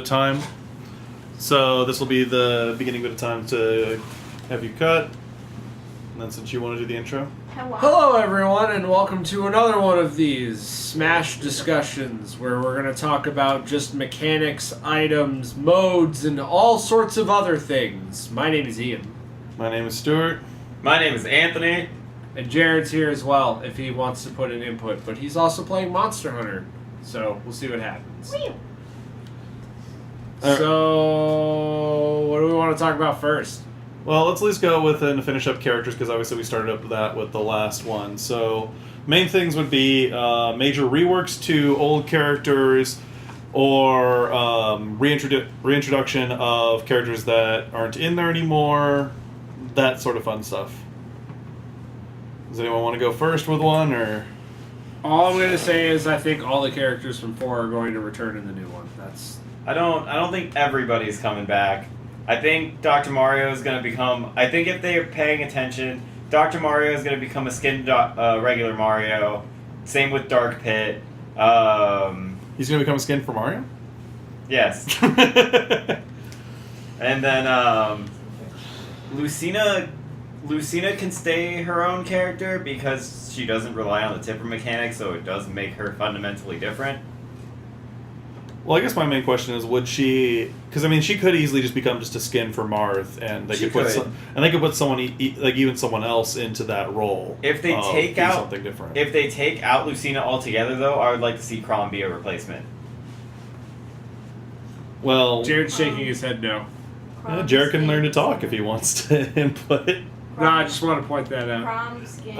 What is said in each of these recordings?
time. So this will be the beginning bit of time to have you cut. And then since you want to do the intro. Hello everyone and welcome to another one of these Smash discussions where we're going to talk about just mechanics, items, modes, and all sorts of other things. My name is Ian. My name is Stuart. My name is Anthony. And Jared's here as well if he wants to put an input, but he's also playing Monster Hunter, so we'll see what happens. So, what do we want to talk about first? Well, let's at least go with and finish up characters because obviously we started up that with the last one. So, main things would be major reworks to old characters or reintroduction of characters that aren't in there anymore, that sort of fun stuff. Does anyone want to go first with one, or? All I'm going to say is I think all the characters from 4 are going to return in the new one. I don't think everybody's coming back. I think Dr. Mario is going to become... I think if they're paying attention, Dr. Mario is going to become a skinned regular Mario. Same with Dark Pit. He's going to become a skin for Mario? Yes. And then Lucina can stay her own character because she doesn't rely on the tipper mechanic, so it does make her fundamentally different. Well, I guess my main question is, would she? Because I mean, she could easily just become just a skin for Marth, and they could put someone like even someone else into that role. If they take out something different. If they take out Lucina altogether, though, I would like to see Chrom be a replacement. Well, Jared's shaking his head no. Jared can learn to talk if he wants to input. No, I just want to point that out. Chrom, skin,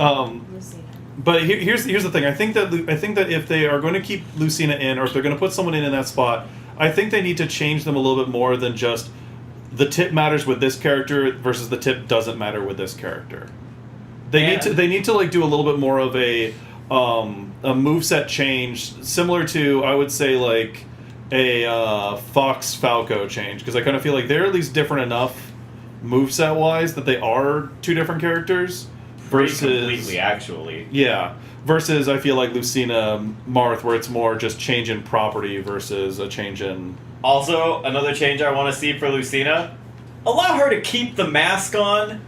Lucina. But here's the thing. I think that if they are going to keep Lucina in, or if they're going to put someone in that spot, I think they need to change them a little bit more than just the tip matters with this character versus the tip doesn't matter with this character. They need to like do a little bit more of a moveset change, similar to, I would say, like a Fox Falco change, because I kind of feel like they're at least different enough moveset wise that they are two different characters. Versus completely, actually. Yeah. Versus, I feel like Lucina Marth, where it's more just change in property versus a change in... Also, another change I want to see for Lucina, allow her to keep the mask on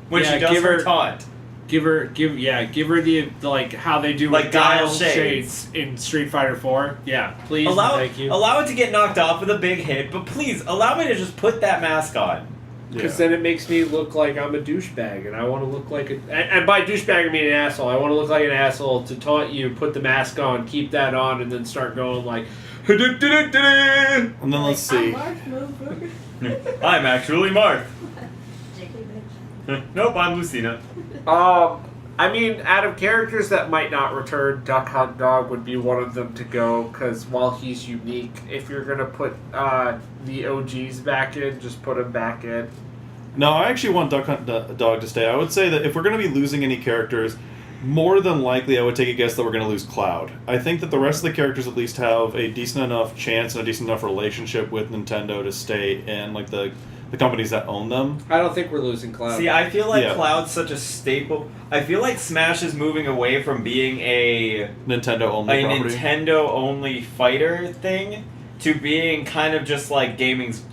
when she does her taunt. Give her the like how they do like with Guile Shades in Street Fighter 4. Yeah, please. Thank you. Allow it to get knocked off with a big hit, but please allow me to just put that mask on. Because then it makes me look like I'm a douchebag, and I want to look like a... And by douchebag, I mean an asshole. I want to look like an asshole to taunt you, put the mask on, keep that on, and then start going like... And then let's see. I'm actually Marth. Nope, I'm Lucina. I mean, out of characters that might not return, Duck Hunt Dog would be one of them to go, because while he's unique, if you're going to put the OGs back in, just put him back in. No, I actually want Duck Hunt Dog to stay. I would say that if we're going to be losing any characters, more than likely I would take a guess that we're going to lose Cloud. I think that the rest of the characters at least have a decent enough chance and a decent enough relationship with Nintendo to stay in, like, the companies that own them. I don't think we're losing Cloud. See, I feel like Cloud's such a staple. I feel like Smash is moving away from being a Nintendo-only fighter thing to being kind of just like gaming's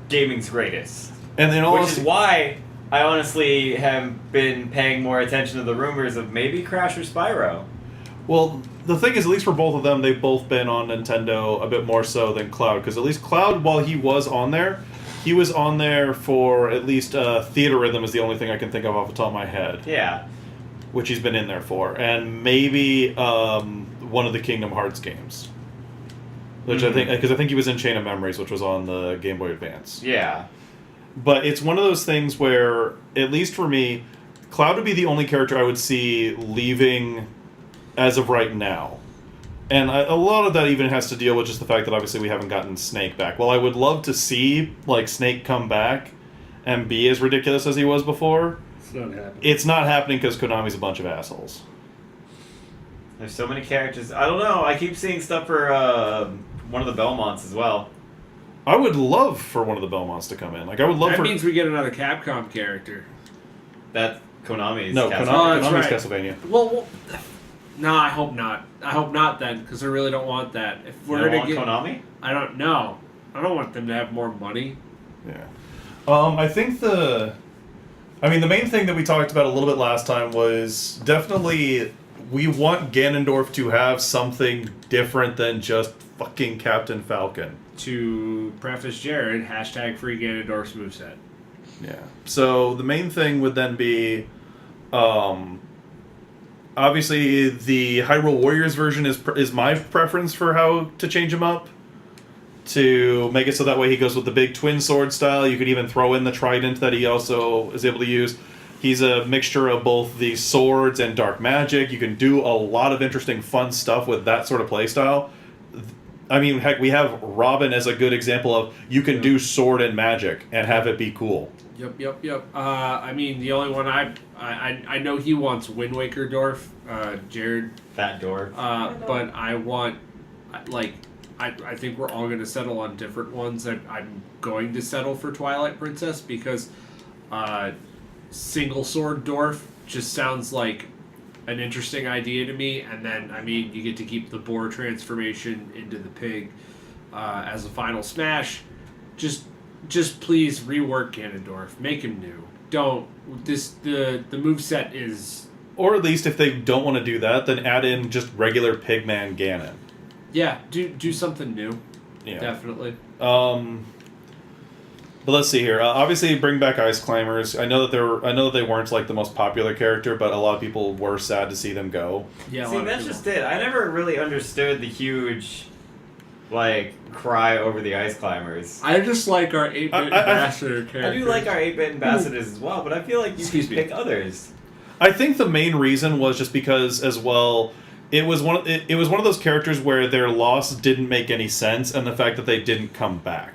greatest. And then which is why I honestly have been paying more attention to the rumors of maybe Crash or Spyro. Well, the thing is, at least for both of them, they've both been on Nintendo a bit more so than Cloud, because at least Cloud, while he was on there, he was on there for at least Theater Rhythm is the only thing I can think of off the top of my head. Yeah. Which he's been in there for. And maybe one of the Kingdom Hearts games. Which I think, because I think he was in Chain of Memories, which was on the Game Boy Advance. Yeah. But it's one of those things where, at least for me, Cloud would be the only character I would see leaving as of right now. And a lot of that even has to deal with just the fact that obviously we haven't gotten Snake back. Well, I would love to see like Snake come back and be as ridiculous as he was before. It's not happening. It's not happening because Konami's a bunch of assholes. There's so many characters. I don't know. I keep seeing stuff for one of the Belmonts as well. I would love for one of the Belmonts to come in. Like I would love that means we get another Capcom character. That Konami's. No, Konami's right. Castlevania. Well, no, I hope not. I hope not then, because I really don't want that. If we're you don't gonna want get Konami? I don't know. I don't want them to have more money. Yeah. I think the main thing that we talked about a little bit last time was definitely we want Ganondorf to have something different than just fucking Captain Falcon. To preface Jared, #free Ganondorf's moveset. Yeah. So the main thing would then be, obviously the Hyrule Warriors version is my preference for how to change him up. To make it so that way he goes with the big twin sword style. You could even throw in the trident that he also is able to use. He's a mixture of both the swords and dark magic. You can do a lot of interesting, fun stuff with that sort of playstyle. I mean, heck, we have Robin as a good example of you can do sword and magic and have it be cool. Yep. I mean, the only one I know he wants Wind Waker Dorf, Jared. That dwarf. But I want, like, I think we're all going to settle on different ones. I'm going to settle for Twilight Princess because single sword Dorf just sounds like an interesting idea to me. And then, I mean, you get to keep the boar transformation into the pig as a final smash. Just please rework Ganondorf. Make him new. Don't. The moveset is... Or at least if they don't want to do that, then add in just regular Pigman Ganon. Yeah, do something new. Yeah. Definitely. But let's see here. Obviously, bring back Ice Climbers. I know that they weren't like the most popular character, but a lot of people were sad to see them go. Yeah. See, that's just it. I never really understood the huge, like, cry over the Ice Climbers. I just like our 8-bit ambassador characters. I do like our 8-bit ambassadors as well, but I feel like you Excuse can me. pick others. I think the main reason was just because, as well, it was one of those characters where their loss didn't make any sense, and the fact that they didn't come back.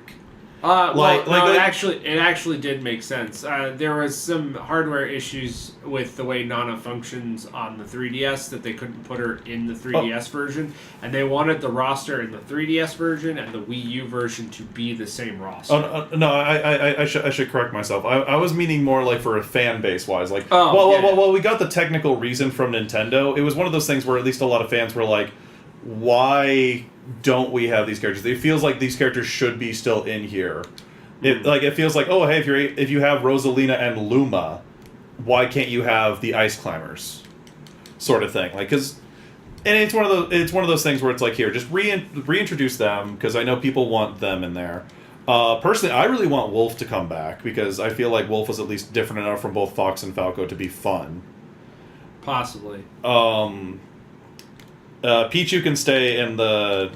It actually did make sense. There was some hardware issues with the way Nana functions on the 3DS that they couldn't put her in the 3DS version, and they wanted the roster in the 3DS version and the Wii U version to be the same roster. No, I should correct myself. I was meaning more like for a fan base wise. Like, yeah. well, we got the technical reason from Nintendo. It was one of those things where at least a lot of fans were like, why don't we have these characters? It feels like these characters should be still in here. It feels like, oh, hey, if you have Rosalina and Luma, why can't you have the Ice Climbers, sort of thing? Like, and it's one of those things where it's like, here, just reintroduce them because I know people want them in there. Personally, I really want Wolf to come back because I feel like Wolf is at least different enough from both Fox and Falco to be fun. Possibly. Pichu can stay in the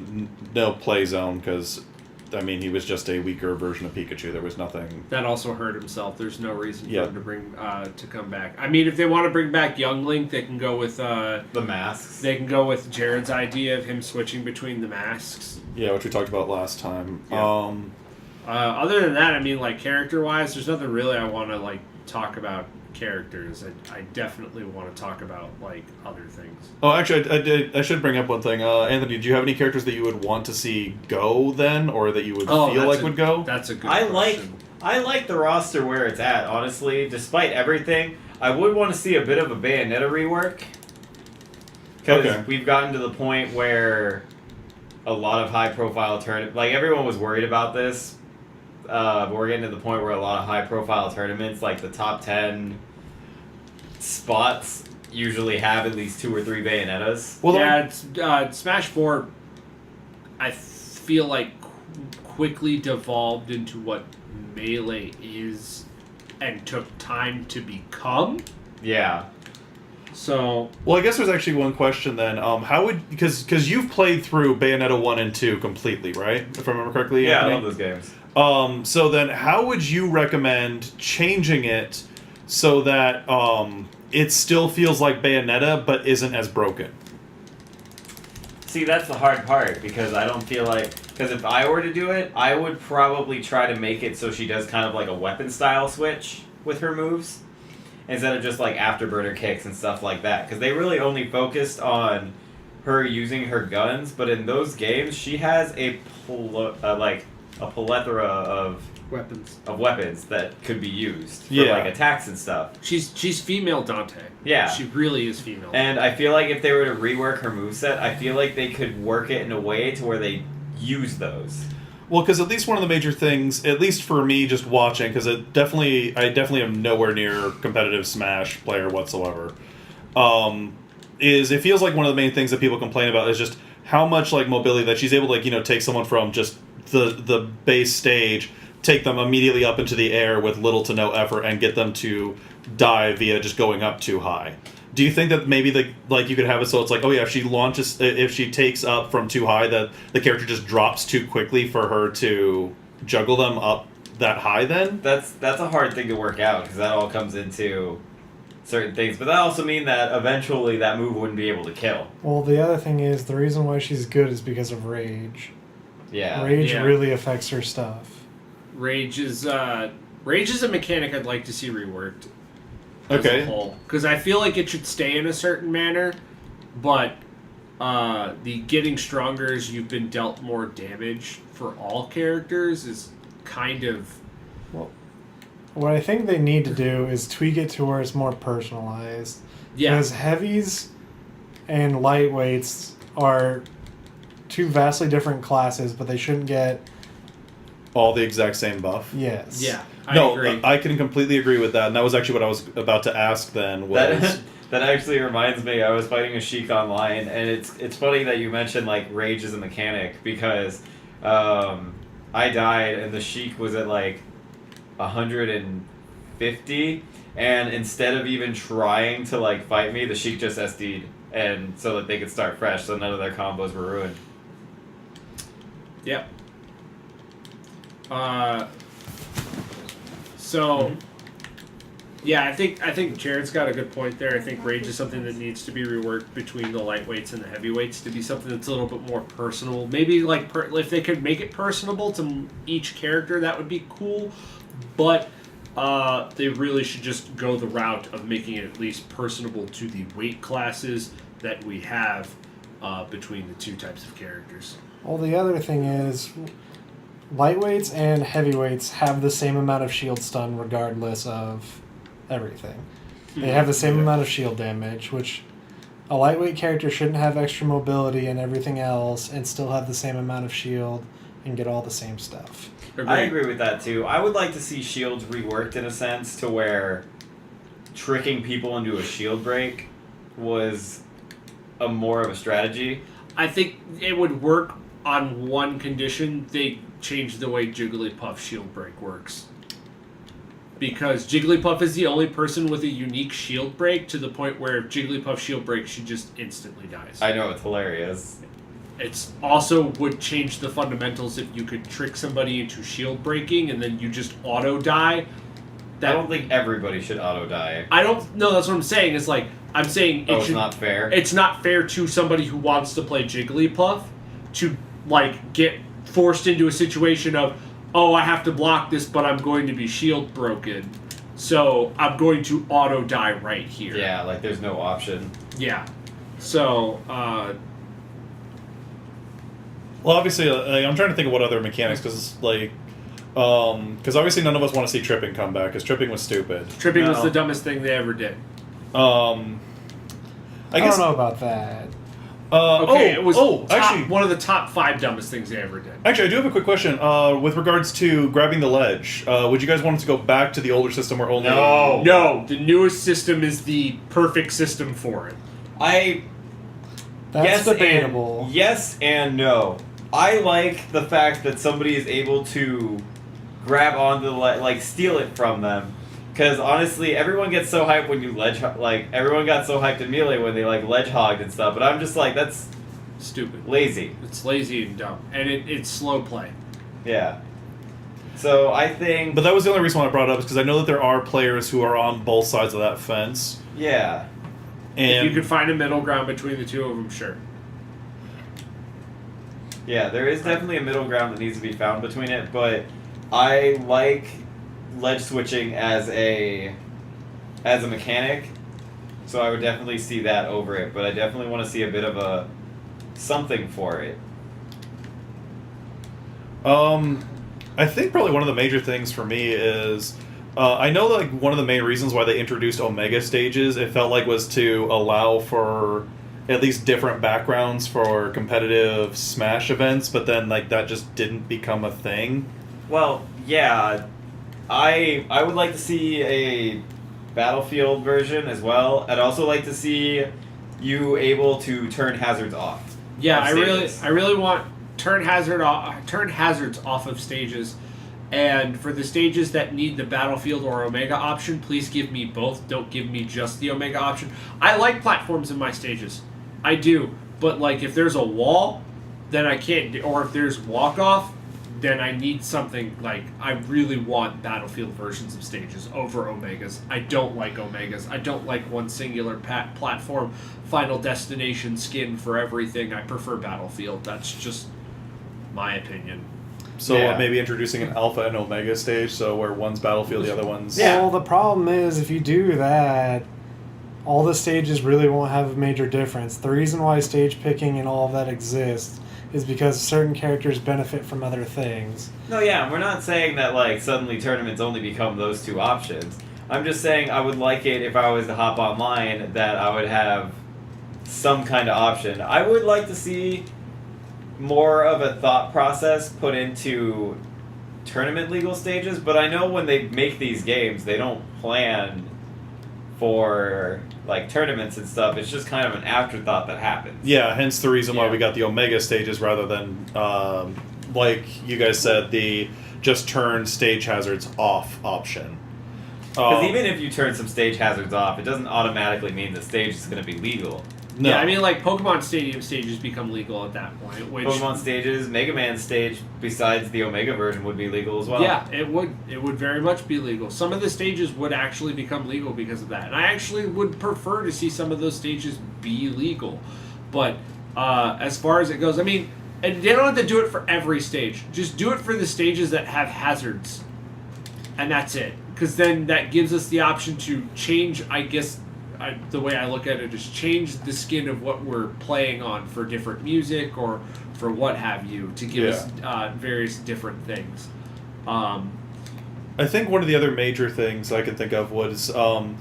no play zone because, I mean, he was just a weaker version of Pikachu. There was nothing. That also hurt himself. There's no reason for Yeah. him to bring to come back. I mean, if they want to bring back Young Link, they can go with The masks. they can go with Jared's idea of him switching between the masks. Yeah, which we talked about last time. Yeah. Other than that, I mean, like, character-wise, there's nothing really I want to, like, talk about characters. I definitely want to talk about, like, other things. Oh, actually, I should bring up one thing. Anthony, do you have any characters that you would want to see go then, or that you would feel like would go? That's a good I question. like the roster where it's at, honestly. Despite everything, I would want to see a bit of a Bayonetta rework. Because Okay. we've gotten to the point where a lot of high-profile tournaments... Like, everyone was worried about this. But we're getting to the point where a lot of high-profile tournaments, like the top 10 spots, usually have at least 2 or 3 Bayonettas. Well, yeah, it's, Smash 4, I feel like quickly devolved into what Melee is and took time to become. Yeah. So, Well, I guess there's actually one question then. How would because you've played through Bayonetta 1 and 2 completely, right? If I remember correctly. Yeah, I Anthony? love those games. So then, how would you recommend changing it so that it still feels like Bayonetta but isn't as broken? See, that's the hard part, because I don't feel like... Because if I were to do it, I would probably try to make it so she does kind of like a weapon style switch with her moves, instead of just like afterburner kicks and stuff like that. Because they really only focused on her using her guns, but in those games, she has a plethora of weapons that could be used for like attacks and stuff. she's female Dante. Yeah. She really is female. And I feel like if they were to rework her moveset, I feel like they could work it in a way to where they use those. Well, because at least one of the major things, at least for me, just watching, because I definitely am nowhere near competitive Smash player whatsoever. Is it feels like one of the main things that people complain about is just how much like mobility that she's able to take someone from just the base stage, take them immediately up into the air with little to no effort, and get them to die via just going up too high. Do you think that maybe you could have it so it's like, oh yeah, if she takes up from too high, that the character just drops too quickly for her to juggle them up that high? Then That's a hard thing to work out because that all comes into certain things. But that also means that eventually that move wouldn't be able to kill. Well, the other thing is the reason why she's good is because of rage. Yeah. Rage Yeah. really affects her stuff. Rage is a mechanic I'd like to see reworked. okay, Because I feel like it should stay in a certain manner, but the getting stronger as you've been dealt more damage for all characters is kind of... What I think they need to do is tweak it to where it's more personalized. Yeah. Because heavies and lightweights are two vastly different classes, but they shouldn't get... all the exact same buff. Yes. Yeah, I No, agree. I can completely agree with that, and that was actually what I was about to ask. Then was That that actually reminds me. I was fighting a Sheik online, and it's funny that you mentioned like rage as a mechanic because I died and the Sheik was at like 150, and instead of even trying to like fight me, the Sheik just SD'd, and so that they could start fresh, so none of their combos were ruined. Yep. So, yeah, I think Jared's got a good point there. I think rage is something that needs to be reworked between the lightweights and the heavyweights to be something that's a little bit more personal. Maybe like if they could make it personable to each character, that would be cool. But they really should just go the route of making it at least personable to the weight classes that we have between the two types of characters. Well, the other thing is, lightweights and heavyweights have the same amount of shield stun regardless of everything. They have the same amount of shield damage, which a lightweight character shouldn't have extra mobility and everything else and still have the same amount of shield and get all the same stuff. I agree with that too. I would like to see shields reworked in a sense to where tricking people into a shield break was a more of a strategy. I think it would work on one condition. They changed the way Jigglypuff shield break works. Because Jigglypuff is the only person with a unique shield break to the point where if Jigglypuff shield breaks, she just instantly dies. I know, it's hilarious. It's also would change the fundamentals if you could trick somebody into shield breaking and then you just auto die. I don't think everybody should auto die. I don't know. That's what I'm saying. It's like I'm saying It's not fair. It's not fair to somebody who wants to play Jigglypuff to like get forced into a situation of, oh, I have to block this, but I'm going to be shield broken, so I'm going to auto die right here. Yeah, like there's no option. Yeah. So, well, obviously, I'm trying to think of what other mechanics because obviously none of us want to see tripping come back because tripping was stupid. tripping was No. the dumbest thing they ever did. I guess. don't know about that. It was actually, one of the top 5 dumbest things they ever did. Actually, I do have a quick question. With regards to grabbing the ledge, would you guys want us to go back to the older system where only... No. No, the newest system is the perfect system for it. That's yes debatable. And, yes and no. I like the fact that somebody is able to grab onto the steal it from them. Because honestly, everyone gets so hyped when you everyone got so hyped in Melee when they ledge hogged and stuff. But I'm just like, that's Stupid. lazy. It's lazy and dumb, and it's slow play. Yeah. So I think. But that was the only reason why I brought it up is because I know that there are players who are on both sides of that fence. Yeah. And If you could find a middle ground between the two of them, sure. Yeah, there is definitely a middle ground that needs to be found between it, but I like ledge switching as a mechanic, so I would definitely see that over it, but I definitely want to see a bit of a something for it. I think probably one of the major things for me is I know that one of the main reasons why they introduced Omega stages, it felt like, was to allow for at least different backgrounds for competitive Smash events, but then like that just didn't become a thing. Well, yeah, I would like to see a Battlefield version as well. I'd also like to see you able to turn hazards off. Yeah, on stages. I really want turn hazards off of stages. And for the stages that need the Battlefield or Omega option, please give me both. Don't give me just the Omega option. I like platforms in my stages. I do. But, like, if there's a wall, then I can't. Or if there's walk-off, then I need something, like, I really want Battlefield versions of stages over Omegas. I don't like Omegas. I don't like one singular platform, Final Destination skin for everything. I prefer Battlefield. That's just my opinion. So Yeah. maybe introducing an Alpha and Omega stage, so where one's Battlefield, the other one's... Yeah. Well, the problem is if you do that, all the stages really won't have a major difference. The reason why stage picking and all of that exists is because certain characters benefit from other things. No, yeah, we're not saying that like suddenly tournaments only become those two options. I'm just saying I would like it if I was to hop online that I would have some kind of option. I would like to see more of a thought process put into tournament legal stages, but I know when they make these games, they don't plan for like tournaments and stuff. It's just kind of an afterthought that happens. Yeah, hence the reason why Yeah. we got the Omega stages rather than, like you guys said, the just turn stage hazards off option. Because even if you turn some stage hazards off, it doesn't automatically mean the stage is going to be legal. No. Yeah, I mean, like, Pokemon Stadium stages become legal at that point, which... Pokemon stages, Mega Man stage, besides the Omega version, would be legal as well. Yeah, it would. It would very much be legal. Some of the stages would actually become legal because of that, and I actually would prefer to see some of those stages be legal. But as far as it goes, I mean, and they don't have to do it for every stage. Just do it for the stages that have hazards, and that's it. Because then that gives us the option to change, I guess. The way I look at it is change the skin of what we're playing on for different music or for what have you to give us various different things. I think one of the other major things I can think of was some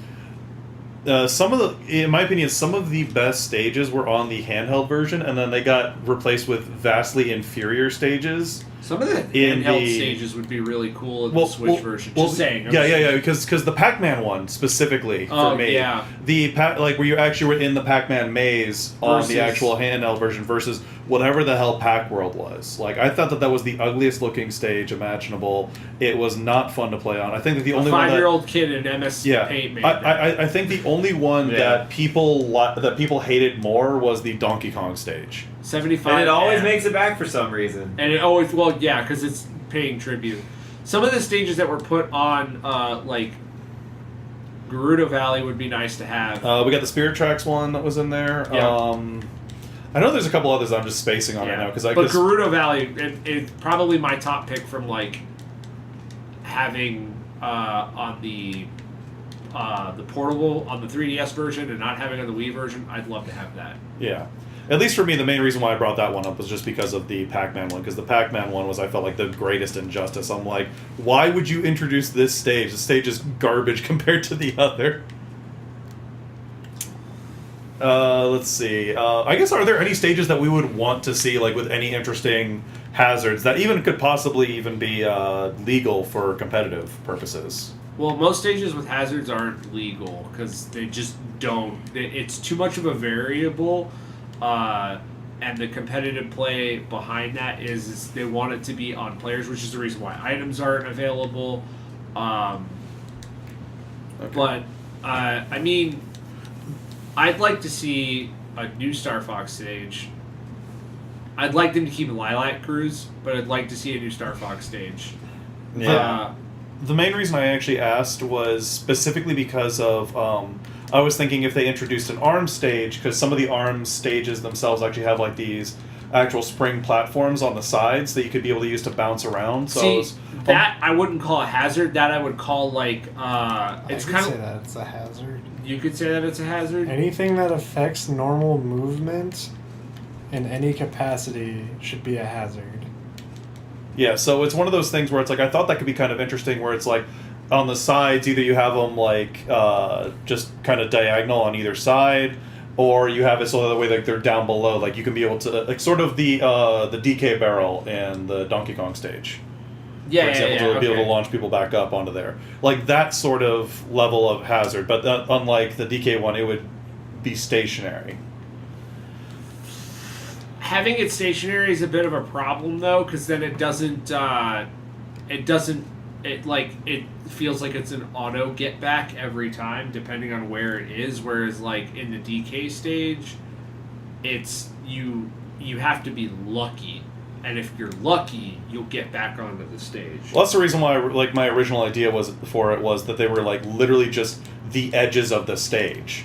of the, in my opinion, some of the best stages were on the handheld version, and then they got replaced with vastly inferior stages. Some of the In handheld the- stages would be really cool in the Switch version. Just saying. Yeah, because the Pac-Man one specifically for me, yeah. the like where you actually were in the Pac-Man maze on Versus- the actual handheld version versus whatever the hell Pac-World was. Like I thought that was the ugliest looking stage imaginable. It was not fun to play on. I think that the only one that 5-year-old kid in MS Paint made that. I think the only one Yeah. that people hated more was the Donkey Kong stage. 75. And it always and- makes it back for some reason. And it always, well, yeah, because it's paying tribute. Some of the stages that were put on, like, Gerudo Valley would be nice to have. We got the Spirit Tracks one that was in there. Yeah. I know there's a couple others I'm just spacing on right now because I but guess Gerudo Valley is probably my top pick from, like, having on the portable, on the 3DS version and not having on the Wii version. I'd love to have that. yeah. At least for me, the main reason why I brought that one up was just because of the Pac-Man one. Because the Pac-Man one was, I felt like, the greatest injustice. I'm like, why would you introduce this stage? The stage is garbage compared to the other. Let's see. I guess, are there any stages that we would want to see, like, with any interesting hazards that even could possibly even be legal for competitive purposes? Well, most stages with hazards aren't legal because they just don't. It's too much of a variable, and the competitive play behind that is they want it to be on players, which is the reason why items aren't available. Okay. But I mean, I'd like to see a new Star Fox stage. I'd like them to keep Lilac Cruise, but I'd like to see a new Star Fox stage. Yeah. The main reason I actually asked was specifically because of I was thinking if they introduced an ARMS stage, because some of the ARMS stages themselves actually have like these actual spring platforms on the sides that you could be able to use to bounce around. So I was, that I wouldn't call a hazard. That I would call like it's I kind could say of. that it's a hazard. You could say that it's a hazard. Anything that affects normal movement in any capacity should be a hazard. yeah, so it's one of those things where it's like I thought that could be kind of interesting, where it's like on the sides either you have them like just kind of diagonal on either side, or you have it so that way like they're down below, like you can be able to like sort of the DK barrel and the Donkey Kong stage. Yeah, For example, to be able to okay. launch people back up onto there. Like that sort of level of hazard, but unlike the DK one, it would be stationary. Having it stationary is a bit of a problem though, because then it feels like it's an auto get back every time, depending on where it is. Whereas like in the DK stage, it's you have to be lucky. And if you're lucky, you'll get back onto the stage. Well, that's the reason why, like, my original idea was that they were like literally just the edges of the stage.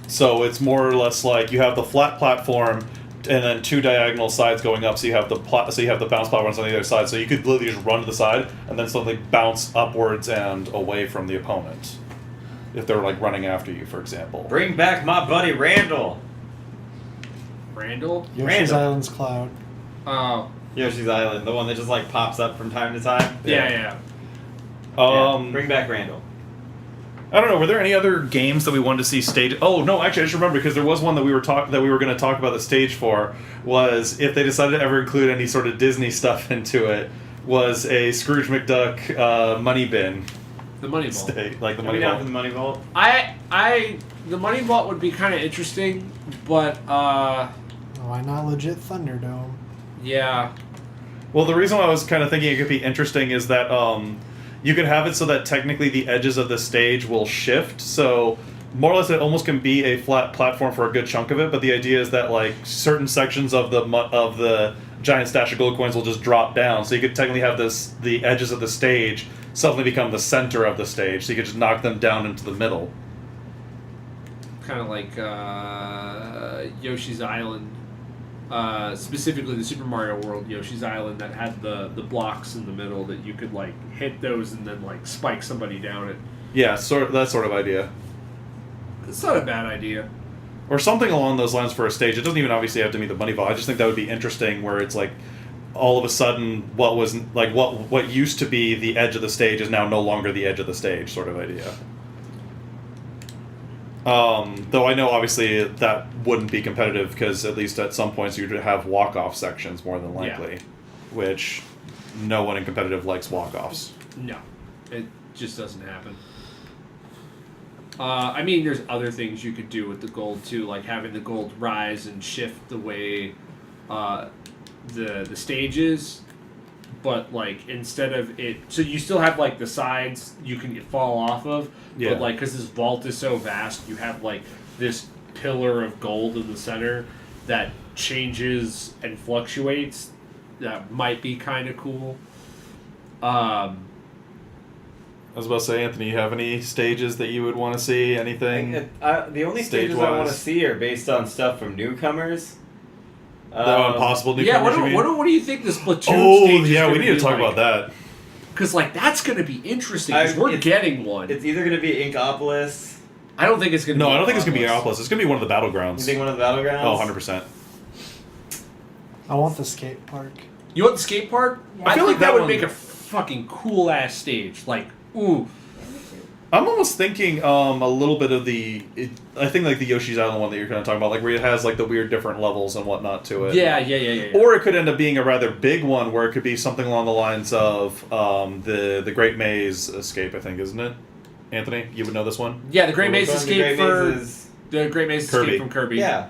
So it's more or less like you have the flat platform, and then 2 diagonal sides going up. So you have the bounce platforms on the other side. So you could literally just run to the side and then suddenly bounce upwards and away from the opponent, if they're like running after you, for example. Bring back my buddy Randall. Randall? Yoshi's Random. Island's Cloud. Oh. Yoshi's Island, the one that just like pops up from time to time. Yeah. Yeah, bring back Randall. I don't know. Were there any other games that we wanted to see stage? Oh no, actually, I just remember because there was one that we were going to talk about the stage for. Was if they decided to ever include any sort of Disney stuff into it, was a Scrooge McDuck money bin The money vault. stage, like the Money money down vault. for the money vault. The money vault would be kind of interesting, but Why not legit Thunderdome? yeah. Well, the reason why I was kind of thinking it could be interesting is that you could have it so that technically the edges of the stage will shift. So more or less, it almost can be a flat platform for a good chunk of it. But the idea is that like certain sections of the giant stash of gold coins will just drop down. So you could technically have the edges of the stage suddenly become the center of the stage. So you could just knock them down into the middle. Kind of like Yoshi's Island, specifically the Super Mario World Yoshi's Island that had the blocks in the middle that you could like hit those and then like spike somebody down it. Yeah, that sort of idea. It's not a bad idea. Or something along those lines for a stage. It doesn't even obviously have to be the money vault. I just think that would be interesting where it's like all of a sudden what was like what used to be the edge of the stage is now no longer the edge of the stage sort of idea. Though I know obviously that wouldn't be competitive because at least at some points you'd have walk-off sections more than likely, which no one in competitive likes walk-offs. No, it just doesn't happen. I mean, there's other things you could do with the gold too, like having the gold rise and shift the way the stages, but like instead of it, so you still have like the sides you can fall off of, Yeah. but like because this vault is so vast, you have like this pillar of gold in the center that changes and fluctuates. That might be kind of cool. I was about to say, Anthony, you have any stages that you would want to see? Anything? The only stages I want to Stage-wise. see are based on stuff from newcomers. Impossible Yeah, newcomers, you mean? what do you think the Splatoon Oh, stage is yeah, we gonna need to be talk like? about that. Because, like, that's going to be interesting, because we're It's- getting one. It's either going to be Inkopolis. I don't think it's going to be No, I don't think it's going to be Inkopolis. Aeropolis. It's going to be one of the You battlegrounds. think one of the battlegrounds? Oh, 100%. I want the skate park. You want the skate park? Yeah. I feel like that would one- make a fucking cool-ass stage. Like, ooh. I'm almost thinking a little bit of I think like the Yoshi's Island one that you're kind of talking about, like where it has like the weird different levels and whatnot to it. Yeah. Or it could end up being a rather big one where it could be something along the lines of the Great Maze Escape, I think, isn't it? Anthony, you would know this one? Yeah, the Great Which Maze one's the Escape Great for... Mazes? The Great Maze Kirby. Escape from Kirby. Yeah.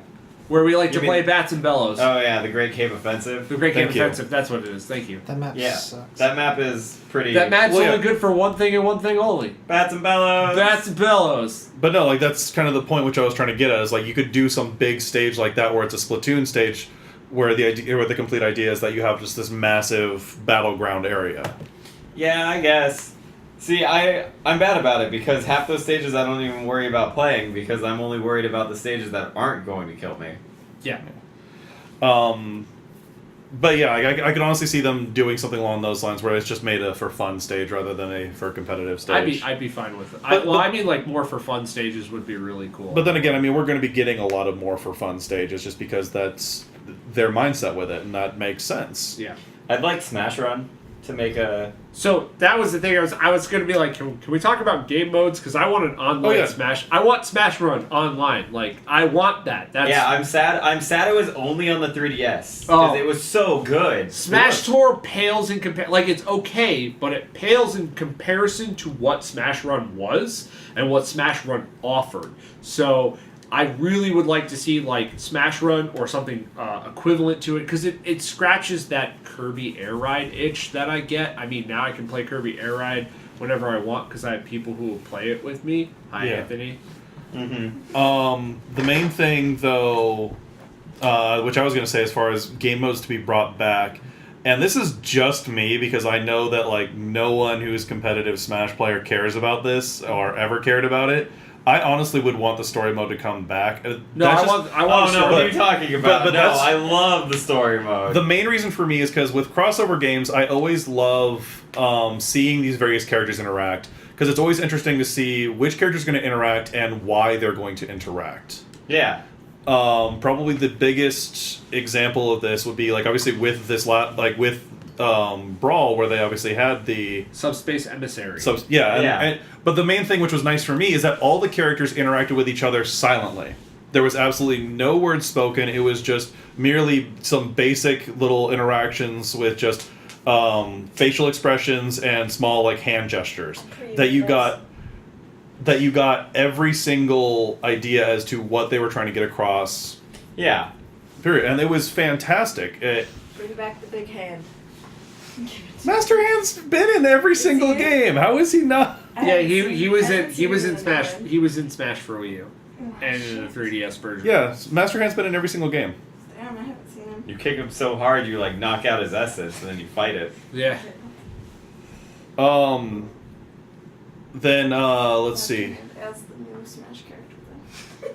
Where we like to You mean- play Bats and Bellows. Oh yeah, the Great Cave Offensive. the Great Game Thank you. Offensive, that's what it is. Thank you. That map Yeah, sucks. that map is pretty. That match Well, yeah. only good for one thing and one thing only. Bats and Bellows. Bats and Bellows. But no, like that's kind of the point which I was trying to get at is like you could do some big stage like that where it's a Splatoon stage where the complete idea is that you have just this massive battleground area. Yeah, I guess. See, I'm bad about it because half those stages I don't even worry about playing because I'm only worried about the stages that aren't going to kill me. Yeah. But yeah, I could honestly see them doing something along those lines where it's just made a for fun stage rather than a for competitive stage. I'd be fine with it. But- I mean, like, more for fun stages would be really cool. But then again, I mean, we're going to be getting a lot of more for fun stages just because that's their mindset with it, and that makes sense. yeah. I'd like Smash Run. to make a. So that was the thing. I was going to be like, can we talk about game modes? Because I want an online Smash. I want Smash Run online. Like I want that. That's Yeah, I'm sad. I'm sad it was only on the 3DS because Oh. it was so good. Smash Tour pales in like it's okay, but it pales in comparison to what Smash Run was and what Smash Run offered. So I really would like to see like Smash Run or something equivalent to it because it scratches that Kirby Air Ride itch that I get. I mean, now I can play Kirby Air Ride whenever I want because I have people who will play it with me. Hi, Yeah. Anthony. The main thing, though, which I was going to say as far as game modes to be brought back, and this is just me because I know that like no one who is competitive Smash player cares about this or ever cared about it. I honestly would want the story mode to come back. No, That's I just- want. Oh no, what but- are you talking about? but no, that's- I love the story mode. The main reason for me is because with crossover games, I always love seeing these various characters interact because it's always interesting to see which character is going to interact and why they're going to interact. yeah. Probably the biggest example of this would be like obviously with this with Brawl, where they obviously had the Subspace Emissary. and but the main thing which was nice for me is that all the characters interacted with each other silently. There was absolutely no words spoken. It was just merely some basic little interactions with just facial expressions and small like hand gestures that you got every single idea as to what they were trying to get across. Yeah. Period. And it was fantastic. Bring back the big hand. Master Hand's been in every single he? game. How is he not? Yeah, he was in Smash. He was in Smash for Wii U and in the 3DS version. Yeah, Master Hand's been in every single game. Damn, I haven't seen him. You kick him so hard, you like knock out his essence, and then you fight it. Yeah. Then let's see. As the new Smash character then.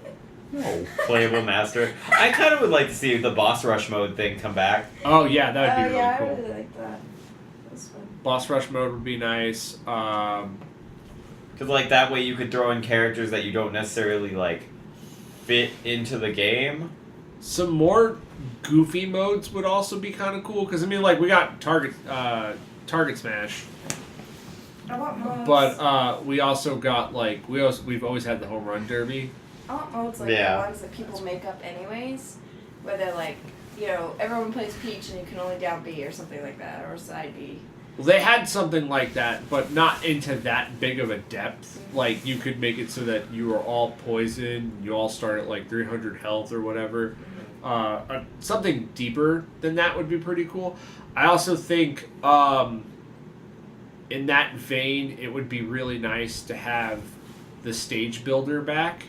No. Playable master. I kind of would like to see the boss rush mode thing come back. Oh yeah, that would be really yeah, cool. I really like that. That's fun. Boss rush mode would be nice. Because like that way you could throw in characters that you don't necessarily like fit into the game. Some more goofy modes would also be kind of cool because I mean, like we got Target Smash, I want modes. but we also got like we've always had the Home Run Derby. I want modes like Yeah. the ones that people make up anyways, where they're like, everyone plays Peach and you can only down B or something like that, or side B. Well, they had something like that, but not into that big of a depth. Like, you could make it so that you are all poisoned, you all start at like 300 health or whatever. Something deeper than that would be pretty cool. I also think, in that vein, it would be really nice to have the stage builder back.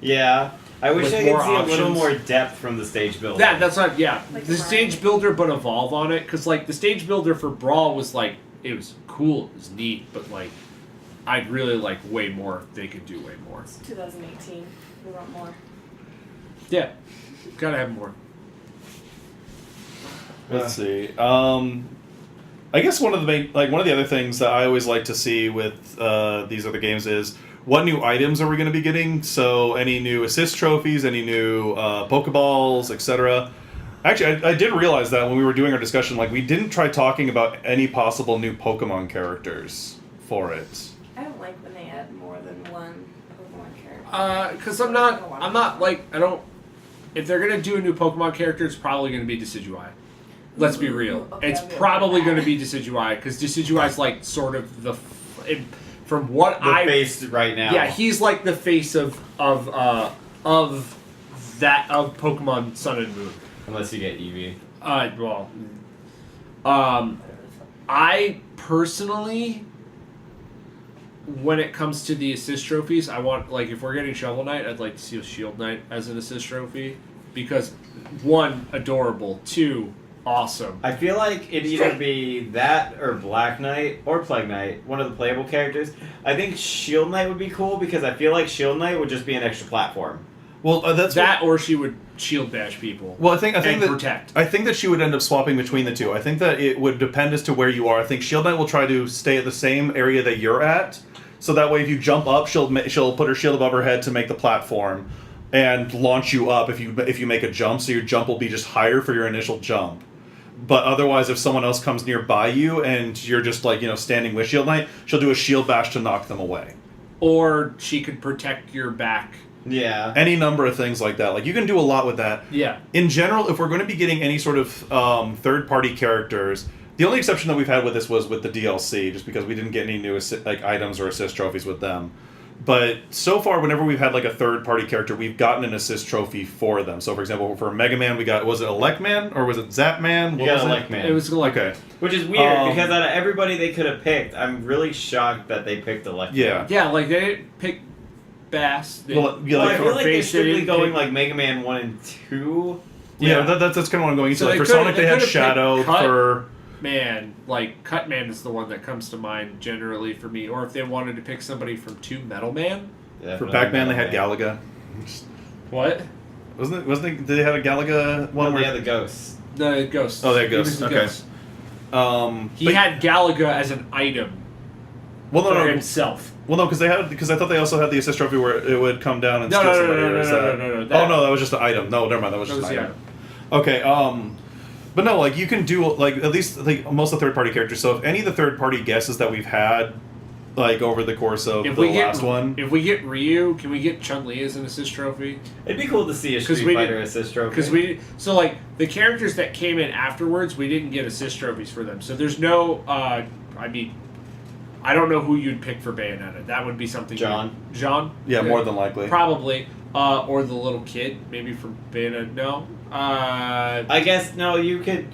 Yeah. I wish With I could more see a little options. more depth from the stage builder. That's what, yeah. Like The a stage variety. builder, but evolve on it. Because, like, the stage builder for Brawl was, like, it was cool, it was neat, but, like, I'd really like way more if they could do way more. It's 2018. We want more. Yeah. Gotta have more. Let's see. I guess one of the other things that I always like to see with these other games is what new items are we going to be getting? So any new assist trophies, any new Pokeballs, etc. Actually, I did realize that when we were doing our discussion, like we didn't try talking about any possible new Pokemon characters for it. I don't like when they add more than one Pokemon character. Because I'm not like, I don't, if they're gonna do a new Pokemon character, it's probably gonna be Decidueye. Let's be real. Okay, It's I'm good with probably that. gonna be Decidueye, because Decidueye's like sort of from what the I face right now. yeah, he's like the face of Pokemon Sun and Moon. Unless you get Eevee. I personally, when it comes to the assist trophies, I want, like, if we're getting Shovel Knight, I'd like to see a Shield Knight as an assist trophy. Because, 1, adorable. 2, awesome. I feel like it'd either be that or Black Knight or Plague Knight, one of the playable characters. I think Shield Knight would be cool because I feel like Shield Knight would just be an extra platform. Well, that's That, or she would shield bash people. Well, I think and that protect. I think that she would end up swapping between the two. I think that it would depend as to where you are. I think Shield Knight will try to stay at the same area that you're at, so that way if you jump up, she'll put her shield above her head to make the platform, and launch you up if you make a jump. So your jump will be just higher for your initial jump. But otherwise, if someone else comes nearby you and you're just like, standing with Shield Knight, she'll do a shield bash to knock them away. Or she could protect your back. Yeah. Any number of things like that. Like, you can do a lot with that. Yeah. In general, if we're going to be getting any sort of third-party characters, the only exception that we've had with this was with the DLC, just because we didn't get any new items or assist trophies with them. But so far, whenever we've had like a third-party character, we've gotten an assist trophy for them. So, for example, for Mega Man, we got, was it Elect Man or was it Zap Man? You got Elect Man. It was like Okay. Which is weird, because out of everybody they could have picked, I'm really shocked that they picked Elect Man. Yeah. Yeah, like they didn't pick Bass. They, Well, yeah, Well, like, I feel like they're Base, they strictly didn't going pick- like Mega Man 1 and 2. Yeah, that's kind of what I'm going into. So Like, they for could've- Sonic, they they had could've Shadow. picked Cut. For Man, like Cutman is the one that comes to mind generally for me. Or if they wanted to pick somebody from 2, Metal Man. Definitely Pac-Man, they had Metal Man. Galaga. What? Wasn't it? Did they have a Galaga one? No, they where, had the ghosts. The Ghost. Oh, they had He was Ghost, the okay. Ghost. He but- had Galaga as an item well, for no, himself. well, no, because I thought they also had the assist trophy where it would come down and No, steal no, no, somebody. no, or no, is no, that- no, no, no, Oh that- no, that was just an item. No, never mind, that was just That an was item. the Okay, but no, like you can do like at least like most of the third party characters. So if any of the third party guesses that we've had, like over the course of If the we get last one, if we get Ryu, can we get Chun-Li as an assist trophy? It'd be cool to see a 'Cause Street we Fighter did- assist trophy. Because the characters that came in afterwards, we didn't get assist trophies for them. So there's no. I don't know who you'd pick for Bayonetta. That would be something. John. John. yeah, more than likely. Probably. Or the little kid, maybe from Bayonetta. No. I guess no, you could.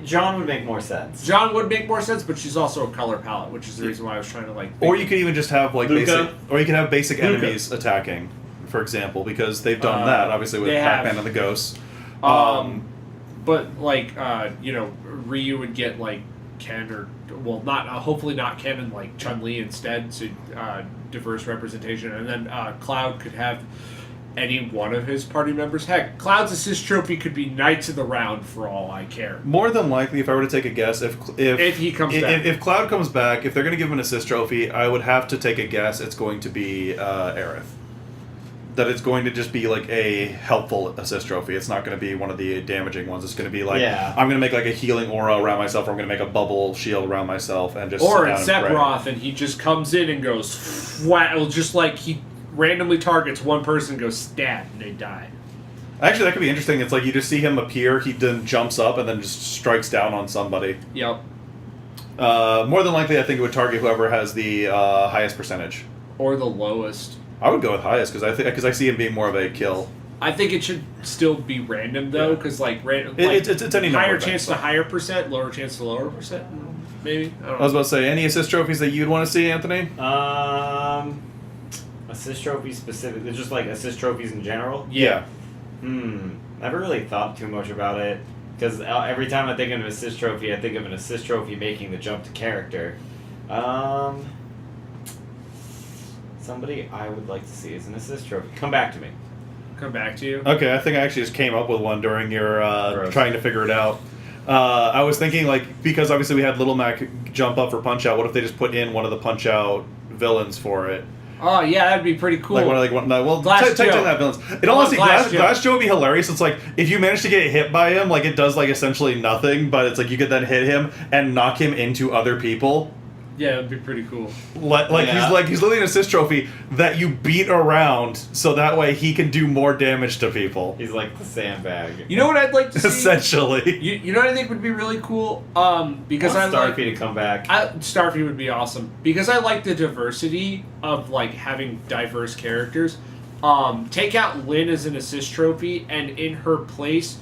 John would make more sense. John would make more sense, but she's also a color palette, which is the reason why I was trying to like. Or you could even just have like Luca? basic, or you can have basic Luca. enemies attacking, for example, because they've done Uh, that obviously with they have. Pac-Man and the Ghosts. But like Ryu would get like Ken or not hopefully not Ken and like Chun-Li instead, so diverse representation, and then Cloud could have any one of his party members. Heck, Cloud's assist trophy could be Knights of the Round for all I care. More than likely, if I were to take a guess, if he comes back. if Cloud comes back, if they're going to give him an assist trophy, I would have to take a guess. It's going to be Aerith. That it's going to just be like a helpful assist trophy. It's not going to be one of the damaging ones. It's going to be like Yeah. I'm going to make like a healing aura around myself, or I'm going to make a bubble shield around myself, and just Or sit it's down and pray. Sephiroth, and he just comes in and goes flat, just like he randomly targets one person, goes stab, and they die. Actually, that could be interesting. It's like you just see him appear, he then jumps up, and then just strikes down on somebody. Yep. More than likely, I think it would target whoever has the highest percentage. Or the lowest. I would go with highest because I see him being more of a kill. I think it should still be random though, because like random, It's any number higher of chance things. to higher percent, lower chance to lower percent, maybe. I don't I know. was about to say, any assist trophies that you'd want to see, Anthony? Assist trophies specifically, just like assist trophies in general. Yeah. Never really thought too much about it because every time I think of an assist trophy, I think of an assist trophy making the jump to character. Somebody I would like to see as an assist trophy. Come back to me. Come back to you. Okay, I think I actually just came up with one during your Gross. trying to figure it out. I was thinking, like, because obviously we had Little Mac jump up for Punch Out, what if they just put in one of the Punch Out villains for it? Oh yeah, that'd be pretty cool. Like one, no, well, Glass technically Joe. not villains. It Oh, honestly, Glass Joe. Glass Joe would be hilarious. It's like if you manage to get hit by him, like it does like essentially nothing, but it's like you could then hit him and knock him into other people. Yeah, that'd be pretty cool. He's literally an assist trophy that you beat around, so that way he can do more damage to people. He's like the sandbag. You know what I'd like to see? Essentially. You know what I think would be really cool? Because I want like Starfy to come back. Starfy would be awesome because I like the diversity of like having diverse characters. Take out Lynn as an assist trophy, and in her place,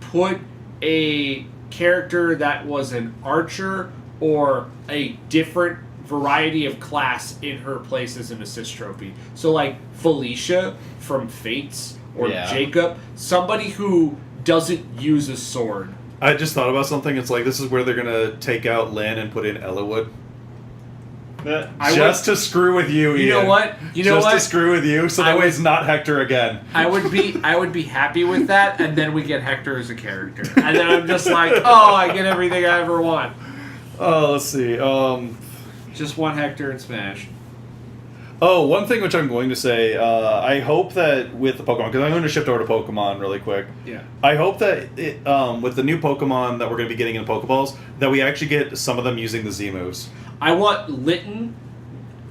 put a character that was an archer or a different variety of class in her place as an assist trophy. So like Felicia from Fates or Yeah. Jacob, somebody who doesn't use a sword. I just thought about something. It's like this is where they're gonna take out Lynn and put in Ellawood. I Just to screw with you, You know Ian. what? You know just what? to screw with you, so I that way would- it's not Hector again. I would be happy with that, and then we get Hector as a character, and then I'm just like, oh, I get everything I ever want. Oh, let's see. Just one Hector in Smash. Oh, one thing which I'm going to say, I hope that with the Pokemon, because I'm going to shift over to Pokemon really quick. Yeah. I hope that with the new Pokemon that we're going to be getting in Pokeballs, that we actually get some of them using the Z moves. I want Litten,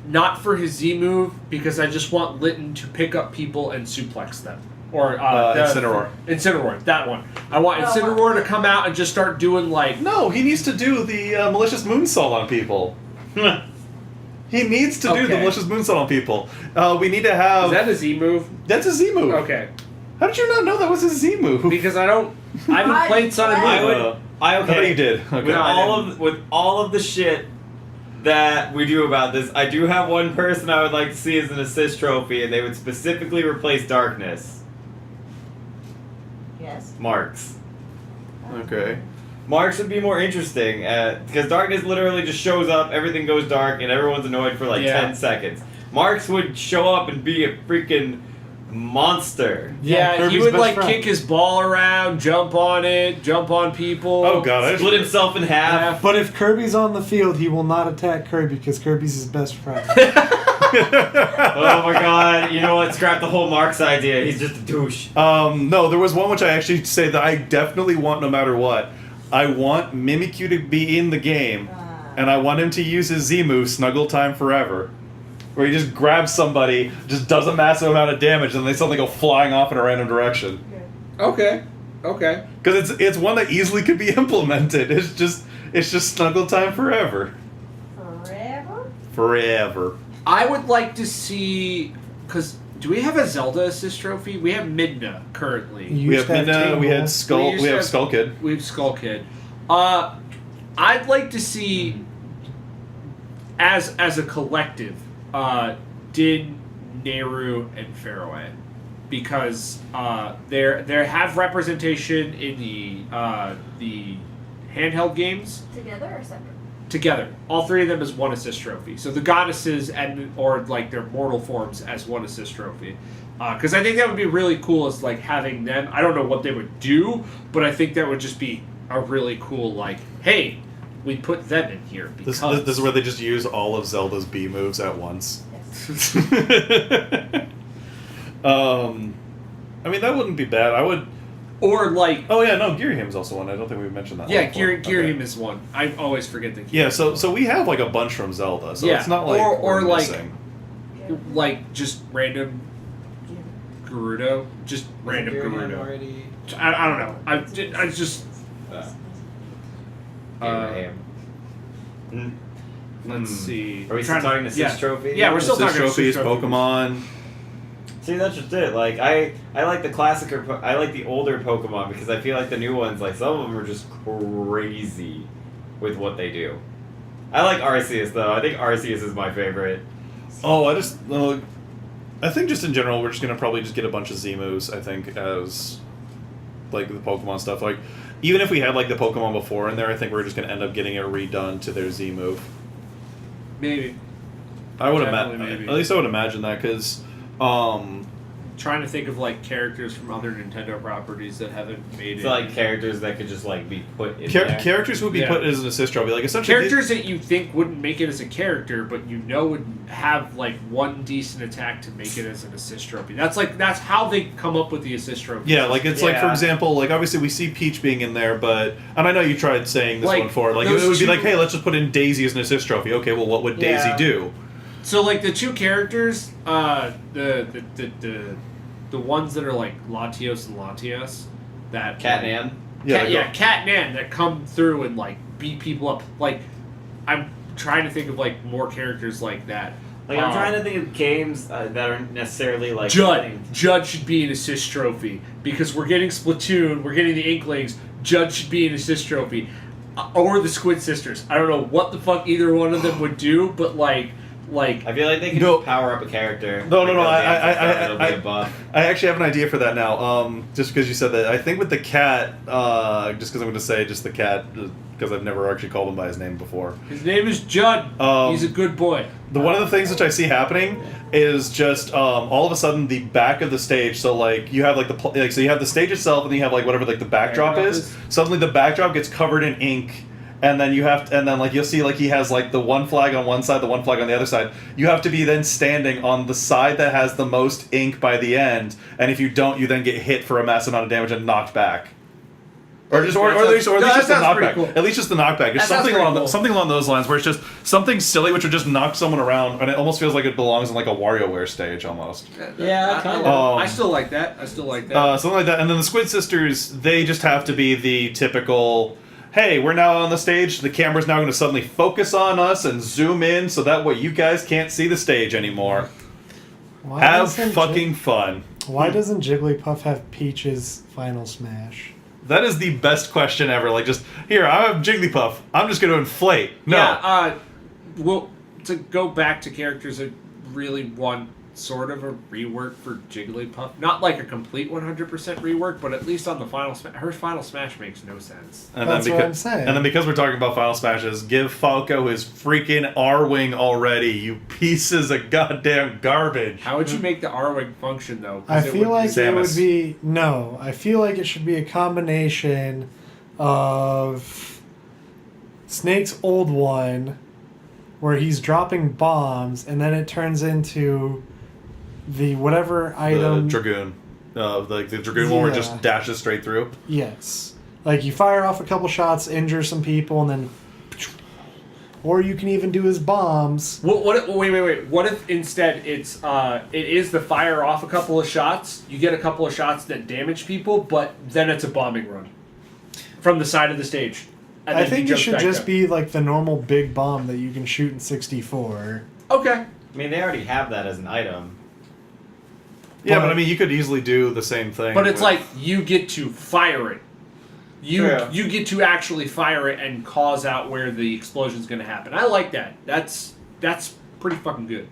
not for his Z move, because I just want Litten to pick up people and suplex them. Or Incineroar. Incineroar, that one. I want Oh, Incineroar to come out and just start doing like. No, he needs to do the malicious moonsault on people. He needs to do the Okay. malicious moonsault on people. We need to have. Is that a Z move? That's a Z move. Okay. How did you not know that was a Z move? Because I haven't played Sun and Moon. I would. I I thought you did. Okay. With No, I with all of the shit that we do about this, I do have one person I would like to see as an assist trophy, and they would specifically replace Darkness. Yes. Marks. Okay. Marks would be more interesting because Darkness literally just shows up, everything goes dark, and everyone's annoyed for like Yeah. 10 seconds. Marks would show up and be a freaking monster. Yeah, he Kirby's would best like friend. kick his ball around, jump on it, jump on people. Oh god, I Split himself in half. But if Kirby's on the field, he will not attack Kirby because Kirby's his best friend. Oh my god, you know what? Scrap the whole Marks idea. He's just a douche. No, there was one which I actually say that I definitely want no matter what. I want Mimikyu to be in the game, and I want him to use his Z move, Snuggle Time Forever. Where he just grabs somebody, just does a massive amount of damage, and they suddenly go flying off in a random direction. Okay. Okay. Because it's one that easily could be implemented. It's just Snuggle Time Forever. Forever? Forever. I would like to see, because do we have a Zelda assist trophy? We have Midna currently. You We used have to Midna, we had Tingle. Skull, used we to have have- Skull Kid. We have Skull Kid. I'd like to see, as a collective, Din, Nehru, and Faroe, because they have representation in the handheld games. Together or separate? Together, all three of them as one assist trophy. So the goddesses or like their mortal forms as one assist trophy. Because I think that would be really cool as like having them. I don't know what they would do, but I think that would just be a really cool like, hey, we put them in here This because is where they just use all of Zelda's B moves at once. Yes. I mean that wouldn't be bad. I would. or like Oh yeah, no, Girahim's also one. I don't think we've mentioned that. yeah, one before. Girahim Okay. is one. I always forget the Yeah, so we have like a bunch from Zelda, so Yeah, it's not like or we're like- missing. like just random Gerudo, just random Gerudo. already. I don't know. I just Abraham. let's see. Are we I'm still trying talking assist yeah. trophy? Yeah, we're still Assist talking trophies, assist trophies. Pokemon. See, that's just it. Like I like the classic I like the older Pokemon because I feel like the new ones, like some of them are just crazy with what they do. I like Arceus though. I think Arceus is my favorite. Oh, I think just in general, we're just gonna probably just get a bunch of Z moves. I think as like the Pokemon stuff. Like even if we had like the Pokemon before in there, I think we're just gonna end up getting it redone to their Z move. Maybe. I would Definitely, imagine. maybe. At least I would imagine that because. Trying to think of like characters from other Nintendo properties that haven't made It's it. like characters that could just like be put in there. Characters would be Yeah. put as an assist trophy. Like essentially, characters that you think wouldn't make it as a character, but you know would have like one decent attack to make it as an assist trophy. That's how they come up with the assist trophy. Yeah, like it's like for Yeah. example, like obviously we see Peach being in there, but and I know you tried saying this Like, one before. Like it those would be two- like, hey, let's just put in Daisy as an assist trophy. Okay, well, what would Daisy Yeah. do? So like the two characters, the ones that are like Latios and Latias, that Catman. Yeah, Cat and Nan that come through and like beat people up. Like I'm trying to think of like more characters like that. Like I'm trying to think of games that aren't necessarily like Judd should be an assist trophy because we're getting Splatoon, we're getting the Inklings. Judd should be an assist trophy, or the Squid Sisters. I don't know what the fuck either one of them would do, but like I feel like they can No. just power up a character. No, because it'll be I- a buff. I actually have an idea for that now. Just because you said that, I think with the cat, just because I'm going to say just the cat, because I've never actually called him by his name before. his name is Judd. He's a good boy. One of the things which I see happening is just all of a sudden the back of the stage. So like you have like so you have the stage itself, and then you have like whatever like the backdrop Backdrop is. is- Suddenly the backdrop gets covered in ink, and then you have to, and then like you'll see like he has like the one flag on one side, the one flag on the other side. You have to be then standing on the side that has the most ink by the end, and if you don't, you then get hit for a massive amount of damage and knocked back. Or just, or at least that just the sounds pretty knockback. cool. At least just the knockback. Just That sounds something pretty along cool. something along those lines, where it's just something silly, which would just knock someone around, and it almost feels like it belongs in like a WarioWare stage almost. Yeah, I, kinda. I still like that. I still like that. Something like that. And then the Squid Sisters, they just have to be the typical. Hey, we're now on the stage. The camera's now going to suddenly focus on us and zoom in, so that way you guys can't see the stage anymore. Why Have doesn't fucking fun. Why doesn't Jigglypuff have Peach's final smash? That is the best question ever. Like, just here, I have Jigglypuff. I'm just going to inflate. No. Yeah, well, to go back to characters that really want sort of a rework for Jigglypuff. Not like a complete 100% rework, but at least on the final smash. Her final smash makes no sense. And That's then what I'm saying. And then because we're talking about Final Smashes, give Falco his freaking R-Wing already, you pieces of goddamn garbage. How would you make the R-Wing function, though? 'Cause I it feel would- like it Samus. would be no. I feel like it should be a combination of Snake's old one, where he's dropping bombs, and then it turns into the whatever The item. Dragoon. Like the Dragoon one where it Yeah. just dashes straight through. Yes, like you fire off a couple shots, injure some people, and then. Or you can even do his bombs. Wait. What if instead it is the fire off a couple of shots, you get a couple of shots that damage people, but then it's a bombing run from the side of the stage. And I then he think it jumps should back just up. be like the normal big bomb that you can shoot in 64. Okay. I mean, they already have that as an item. Yeah, But- but I mean, you could easily do the same thing. But it's with- like you get to fire it. True. You get to actually fire it and cause out where the explosion's going to happen. I like that. That's pretty fucking good.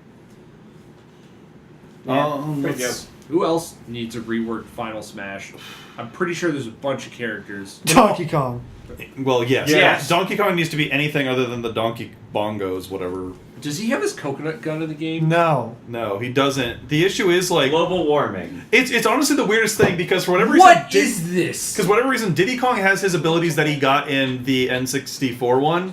Pretty let's- dope. Who else needs a reworked Final Smash? I'm pretty sure there's a bunch of characters. Donkey Kong. well, yes. Yes. Donkey Kong needs to be anything other than the Donkey Bongos, whatever. Does he have his coconut gun in the game? No. No, he doesn't. The issue is like Global warming. it's honestly the weirdest thing because for whatever reason, What is this? because whatever reason, Diddy Kong has his abilities that he got in the N64 one.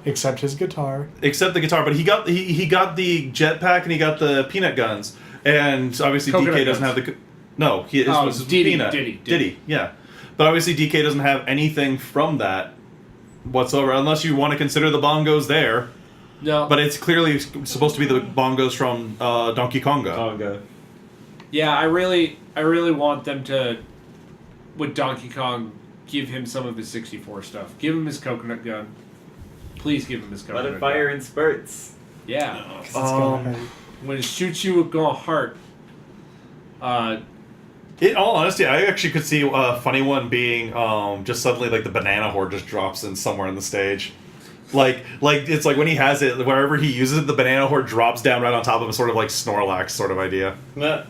Except his guitar. Except the guitar, but he got the jetpack and he got the peanut guns, and obviously Coconut DK doesn't guns. have the. No, he Oh, was Diddy, peanut. Diddy. Yeah, but obviously DK doesn't have anything from that whatsoever, unless you want to consider the bongos there. No. But it's clearly supposed to be the bongos from Donkey Konga. Conga. Yeah, I really want them to, with Donkey Kong, give him some of his 64 stuff. Give him his coconut gun. Please give him his Let coconut it fire gun. in spurts. Yeah. 'Cause it's gonna hurt. When it shoots you with Gone Heart. In all honesty, I actually could see a funny one being just suddenly like the banana horde just drops in somewhere in the stage. Like it's like when he has it, wherever he uses it, the banana horde drops down right on top of him, sort of like Snorlax sort of idea. Nah.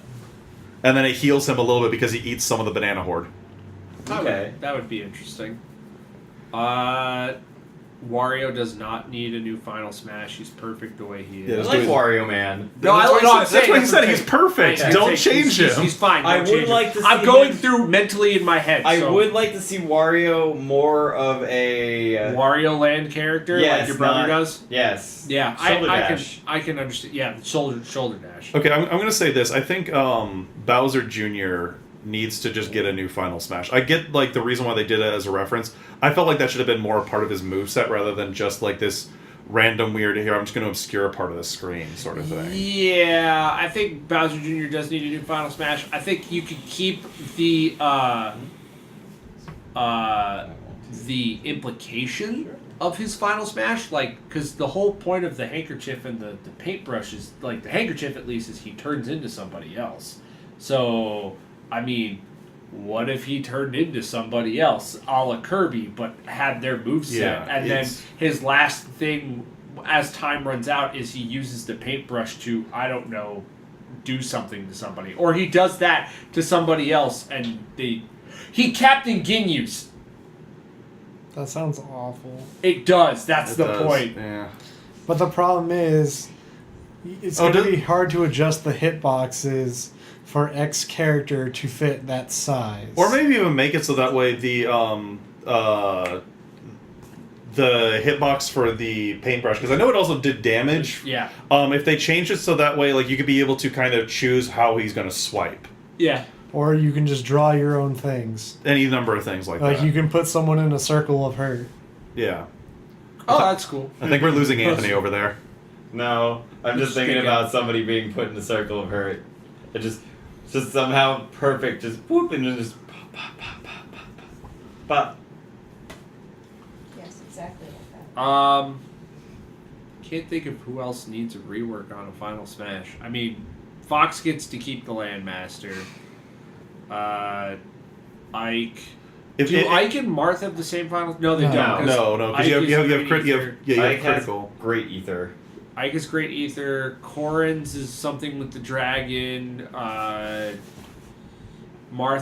And then it heals him a little bit because he eats some of the banana horde. Okay. That would be interesting. Wario does not need a new Final Smash. He's perfect the way he is. Yeah, I Let's like do it. Wario Man. No, That's what he I'm said- that's saying, what he said. I'm He's saying. perfect. I'm Don't saying change he's, him. He's fine. I Don't would change him. like to I'm see going him- through mentally in my head. I so would like to see Wario more of a. Wario Land character Yes, like your brother not- does. Yes. Yeah, Shoulder I dash. can understand. Yeah, shoulder dash. Okay, I'm going to say this. I think Bowser Jr. needs to just get a new Final Smash. I get like the reason why they did it as a reference. I felt like that should have been more a part of his moveset rather than just like this random weird here. I'm just going to obscure a part of the screen sort of thing. Yeah, I think Bowser Jr. does need a new Final Smash. I think you could keep the implication of his Final Smash, like, because the whole point of the handkerchief and the paintbrush is, like, the handkerchief at least is he turns into somebody else. So, I mean, what if he turned into somebody else, a la Kirby, but had their moveset, Yeah, and then it's- his last thing, as time runs out, is he uses the paintbrush to, I don't know, do something to somebody. Or he does that to somebody else, and he Captain Ginyu's. That sounds awful. It does. That's It the does, point. Yeah. But the problem is, it's Oh, going to did- be hard to adjust the hitboxes for X character to fit that size. Or maybe even make it so that way the the hitbox for the paintbrush, because I know it also did damage. Yeah. If they changed it so that way, like, you could be able to kind of choose how he's going to swipe. Yeah. Or you can just draw your own things. Any number of things like Like that. you can put someone in a circle of hurt. Yeah. Oh, that's cool. I think we're losing Anthony over there. No, I'm just thinking about somebody being put in the circle of hurt. It just somehow perfect. Just whoop and then just pop, pop, pop, pop, pop, pop, pop. Yes, exactly like that. Can't think of who else needs a rework on a Final Smash. I mean, Fox gets to keep the Landmaster. Ike. Do Ike and Marth have the same final? No, they No. don't. 'cause No, because you Ike is have Great crit, you Ether. have Ike has critical. great ether. Ike is Great Ether. Corrin's is something with the dragon. Marth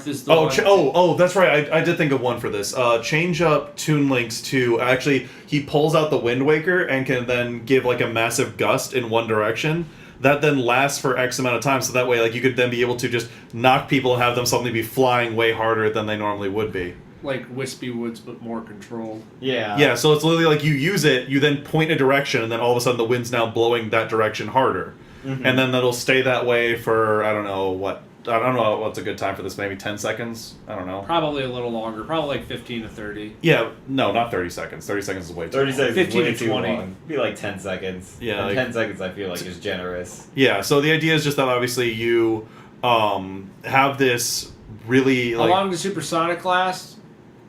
is the one. That's right. I did think of one for this. Change up Toon Links to actually he pulls out the Wind Waker and can then give like a massive gust in one direction. That then lasts for X amount of time, so that way like you could then be able to just knock people and have them suddenly be flying way harder than they normally would be. Like Wispy Woods, but more controlled. Yeah. Yeah, so it's literally like you use it, you then point a direction, and then all of a sudden the wind's now blowing that direction harder. Mhm. And then that'll stay that way for, I don't know what's a good time for this, maybe 10 seconds? I don't know. Probably a little longer. Probably like 15 to 30. Yeah, no, not 30 seconds. 30 seconds is way too 30 long. seconds 15 is way to too 20. long. Be like 10 seconds. Yeah, And like- 10 seconds I feel like is generous. Yeah, so the idea is just that obviously you have this really, How like... long does Supersonic last?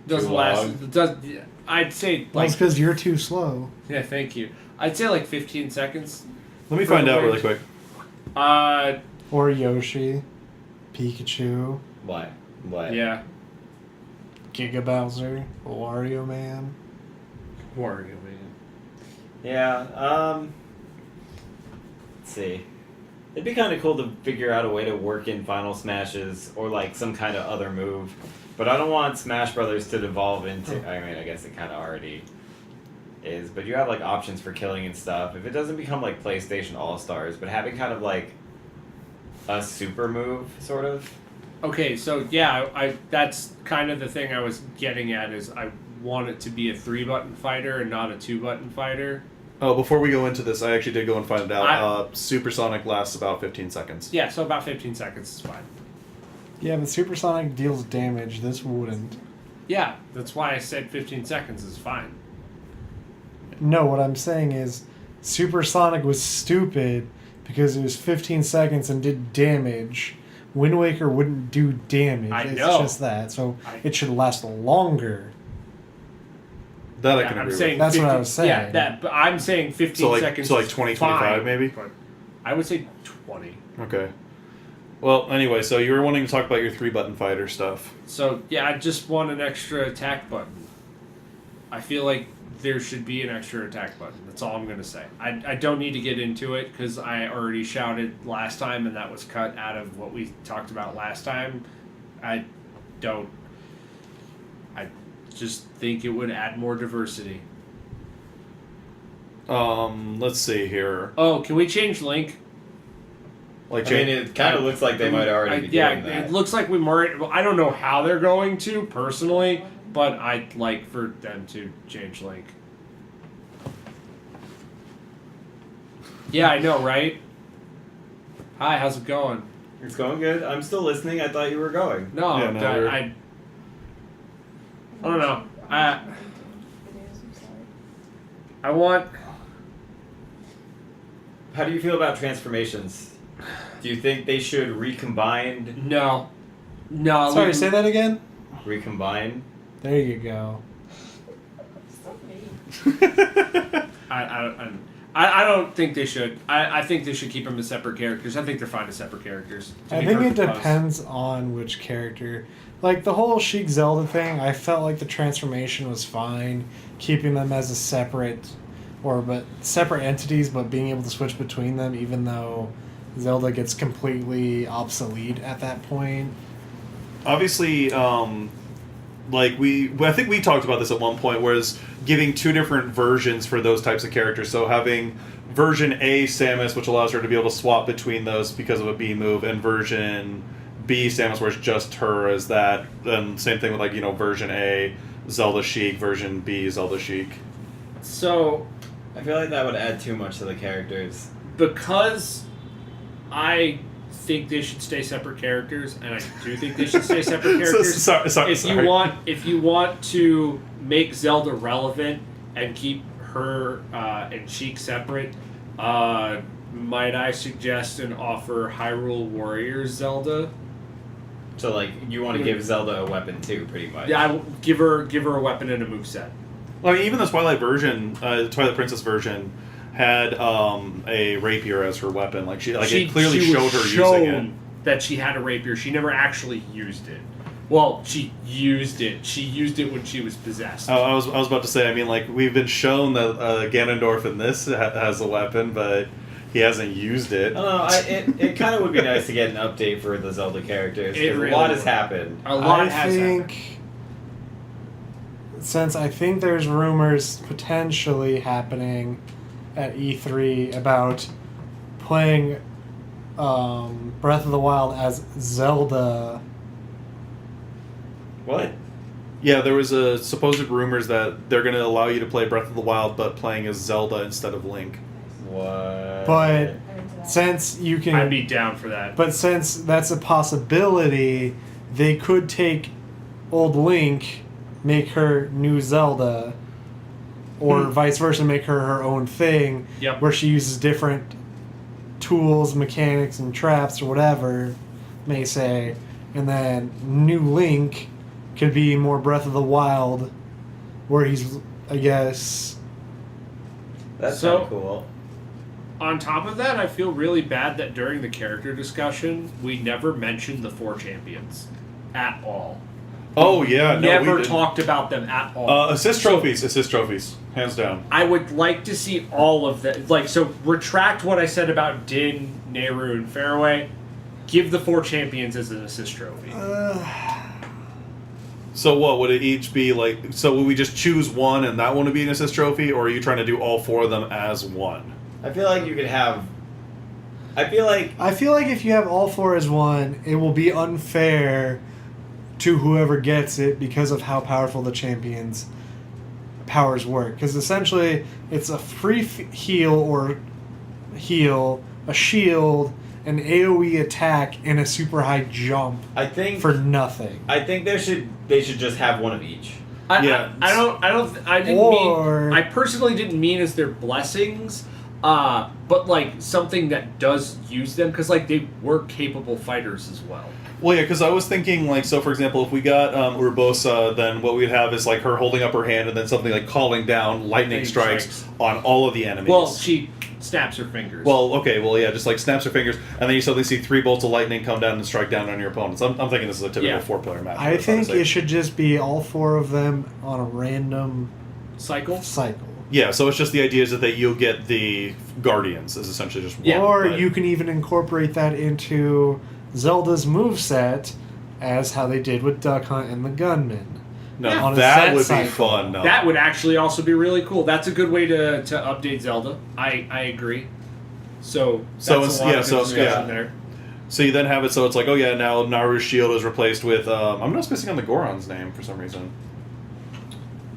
Doesn't Too last. long. It does. I'd say Well, like. it's because you're too slow. Yeah, thank you. I'd say like 15 seconds. Let me find out really Probably. quick. Or Yoshi, Pikachu, What? What? Yeah. Giga Bowser, Wario Man. Wario Man. Yeah, let's see. It'd be kind of cool to figure out a way to work in Final Smashes or like some kind of other move. But I don't want Smash Brothers to devolve into. I mean, I guess it kind of already is. But you have like options for killing and stuff. If it doesn't become like PlayStation All Stars, but having kind of like a super move, sort of. Okay, so yeah, I that's kind of the thing I was getting at is I want it to be a 3-button fighter and not a 2-button fighter. Oh, before we go into this, I actually did go and find it out. I- Supersonic lasts about 15 seconds. Yeah, so about 15 seconds is fine. Yeah, but Supersonic deals damage. This wouldn't. Yeah, that's why I said 15 seconds is fine. No, what I'm saying is Supersonic was stupid because it was 15 seconds and did damage. Wind Waker wouldn't do damage. I It's know. just that. So I- it should last longer. That I Yeah, can I'm agree saying with. That's what 50 I was saying. Yeah, that. But I'm saying 15 seconds. So like is 20, fine, 25 maybe? but I would say 20. Okay. Well, anyway, so you were wanting to talk about your 3-button fighter stuff. So yeah, I just want an extra attack button. I feel like there should be an extra attack button. That's all I'm gonna say. I don't need to get into it because I already shouted last time and that was cut out of what we talked about last time. I just think it would add more diversity. Let's see here. Oh, can we change Link? Like, I mean, it kind of looks like they might already be yeah, doing that. it looks like we might. Well, I don't know how they're going to personally, but I'd like for them to change Link. Yeah, I know, right? Hi, how's it going? It's going good. I'm still listening. I thought you were going. No, Yeah, no, we're- I don't know. Videos, I'm sorry. I want. How do you feel about transformations? Do you think they should recombine? No. Sorry, we- say that again? Recombine? There you go. Still me. I don't think they should. I think they should keep them as separate characters. I think they're fine as separate characters. to I be think it perfectly honest. depends on which character. Like the whole Sheik Zelda thing, I felt like the transformation was fine, keeping them as a separate separate entities, but being able to switch between them, even though Zelda gets completely obsolete at that point. Obviously, I think we talked about this at one point, whereas giving 2 different versions for those types of characters. So having version A Samus, which allows her to be able to swap between those because of a B move, and version B Samus, where it's just her as that. And same thing with version A Zelda Sheik, version B Zelda Sheik. So, I feel like that would add too much to the characters. because I think they should stay separate characters, and I do think they should stay separate characters. Sorry. If you want to make Zelda relevant and keep her and Sheik separate, might I suggest and offer Hyrule Warriors Zelda? So like, you want to give Zelda a weapon too, pretty much. Yeah, I will give her a weapon and a moveset. Well, even the Twilight version, the Twilight Princess version, had a rapier as her weapon. Like it clearly she showed was her shown using it. that she had a rapier. She never actually used it. Well, she used it. She used it when she was possessed. I was about to say. I mean, like we've been shown that Ganondorf in this has a weapon, but he hasn't used it. I don't know. It kind of would be nice to get an update for the Zelda characters. It 'Cause really a lot would. has happened. A lot I has think, happened. since I think there's rumors potentially happening at E3 about playing Breath of the Wild as Zelda. What? Yeah, there was a supposed rumors that they're going to allow you to play Breath of the Wild, but playing as Zelda instead of Link. What? But I'm into that. since you can, I'd be down for that. but since that's a possibility, they could take old Link, make her new Zelda, or vice versa, make her her own thing, Yep. where she uses different tools, mechanics, and traps, or whatever, may say, and then new Link could be more Breath of the Wild, where he's, I guess, That's So- kind of cool. On top of that, I feel really bad that during the character discussion, we never mentioned the 4 champions at all. Oh yeah, no, Never we didn't. talked about them at all. Assist trophies, hands down. I would like to see all of them. Like, so retract what I said about Din, Nehru, and Fairway. Give the 4 champions as an assist trophy. So what would it each be like? So would we just choose one and that one would be an assist trophy, or are you trying to do all 4 of them as one? I feel like you could have. I feel like if you have all 4 as one, it will be unfair to whoever gets it because of how powerful the champions' powers work. Because essentially, it's a free heal, a shield, an AoE attack, and a super high jump I think for nothing. I think they should just have one of each. Yeah. I personally didn't mean as their blessings, but like something that does use them, because like they were capable fighters as well. Well, yeah, because I was thinking, like, so for example, if we got Urbosa, then what we'd have is like her holding up her hand and then something like calling down lightning strikes on all of the enemies. Well, she snaps her fingers. Well, okay, well, yeah, just like snaps her fingers, and then you suddenly see 3 bolts of lightning come down and strike down on your opponents. I'm thinking this is a typical Yeah. 4-player match. I think it should just be all 4 of them on a random cycle. cycle. Yeah, so it's just the idea is that you'll get the Guardians is essentially just one. Yeah, or but- you can even incorporate that into Zelda's moveset as how they did with Duck Hunt and the Gunman. No, on a that set would be cycle. fun. No. That would actually also be really cool. That's a good way to update Zelda. I agree. So So that's it's- a lot yeah, of good so, discussion yeah. there. So you then have it so it's like, oh yeah, now Naru's shield is replaced with I'm not spacing on the Goron's name for some reason.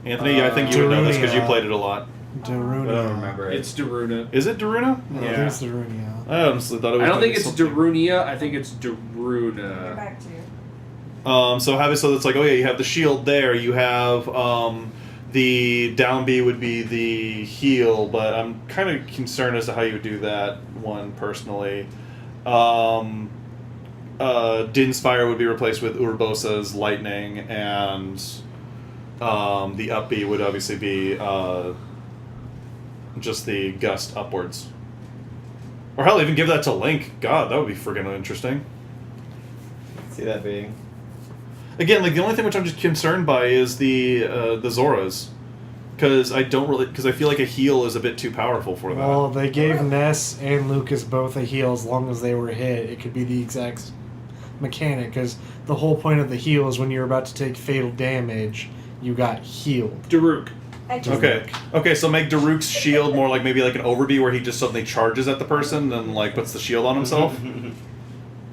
Anthony, yeah, I think you would know this because you Darunia. played it a lot. Darunia. I don't remember it. It's Daruna. Is it Daruna? No, I Yeah. think it's Darunia. I honestly thought it was. I don't gonna think be it's something. Darunia. I think it's Go Daruna. back to. So have it so it's like, oh yeah, you have the shield there. You have the down B would be the heal, but I'm kind of concerned as to how you would do that one personally. Din's fire would be replaced with Urbosa's lightning, and the up B would obviously be just the gust upwards. Or hell, even give that to Link. God, that would be freaking interesting. See that being. Again, like the only thing which I'm just concerned by is the Zoras, because I feel like a heal is a bit too powerful for that. Well, they gave Ness and Lucas both a heal as long as they were hit. It could be the exact mechanic, because the whole point of the heal is when you're about to take fatal damage, you got healed. Daruk. I just Okay, so make Daruk's shield more like maybe like an Overbee where he just suddenly charges at the person and like puts the shield on himself.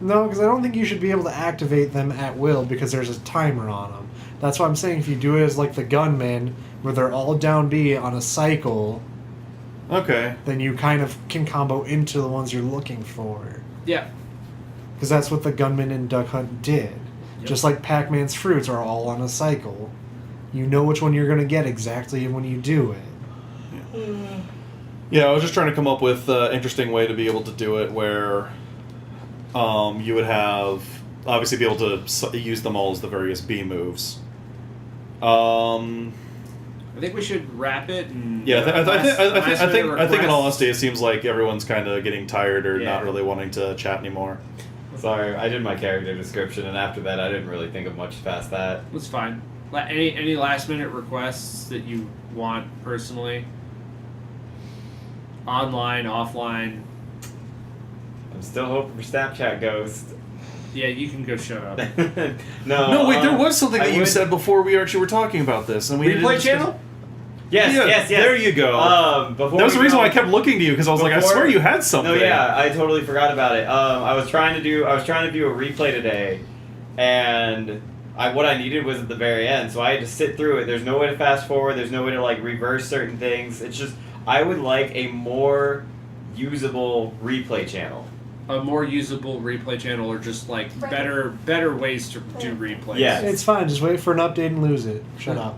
No, because I don't think you should be able to activate them at will because there's a timer on them. That's why I'm saying if you do it as like the gunmen, where they're all down B on a cycle, Okay. then you kind of can combo into the ones you're looking for. Yeah. Because that's what the gunman in Duck Hunt did. Yep. Just like Pac-Man's fruits are all on a cycle. You know which one you're going to get exactly when you do it. Yeah, I was just trying to come up with an interesting way to be able to do it where you would have obviously be able to use them all as the various B moves. I think we should wrap it. And, Yeah, I think in all requests. honesty, it seems like everyone's kind of getting tired or Yeah. not really wanting to chat anymore. Sorry, I did my character description, and after that, I didn't really think of much past that. That's fine. Any last minute requests that you want personally? Online, offline. I'm still hoping for Snapchat Ghost. Yeah, you can go shut up. No, wait, there was something I that you would- said before we actually were talking about this, and we didn't Replay discuss- channel? Yes, Yeah, yes. there you go. Before That was the we reason go- why I kept looking to you because I was like, I Before- swear you had something. No, yeah, I totally forgot about it. I was trying to do a replay today, and what I needed was at the very end, so I had to sit through it. There's no way to fast forward. There's no way to like reverse certain things. It's just I would like a more usable replay channel. A more usable replay channel, or just like Right. better ways to do replays. Yeah. It's fine. Just wait for an update and lose it. Shut up.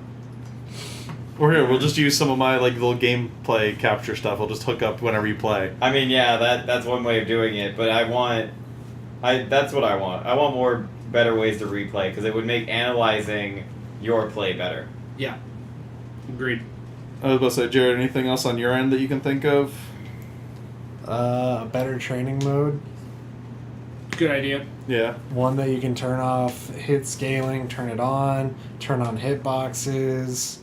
Or here, we'll just use some of my like little gameplay capture stuff. I'll just hook up whenever you play. I mean, yeah, that's one way of doing it, but that's what I want. I want more better ways to replay because it would make analyzing your play better. Yeah. Agreed. I was about to say, Jared, anything else on your end that you can think of? A better training mode. Good idea. Yeah. One that you can turn off hit scaling, turn it on, turn on hitboxes,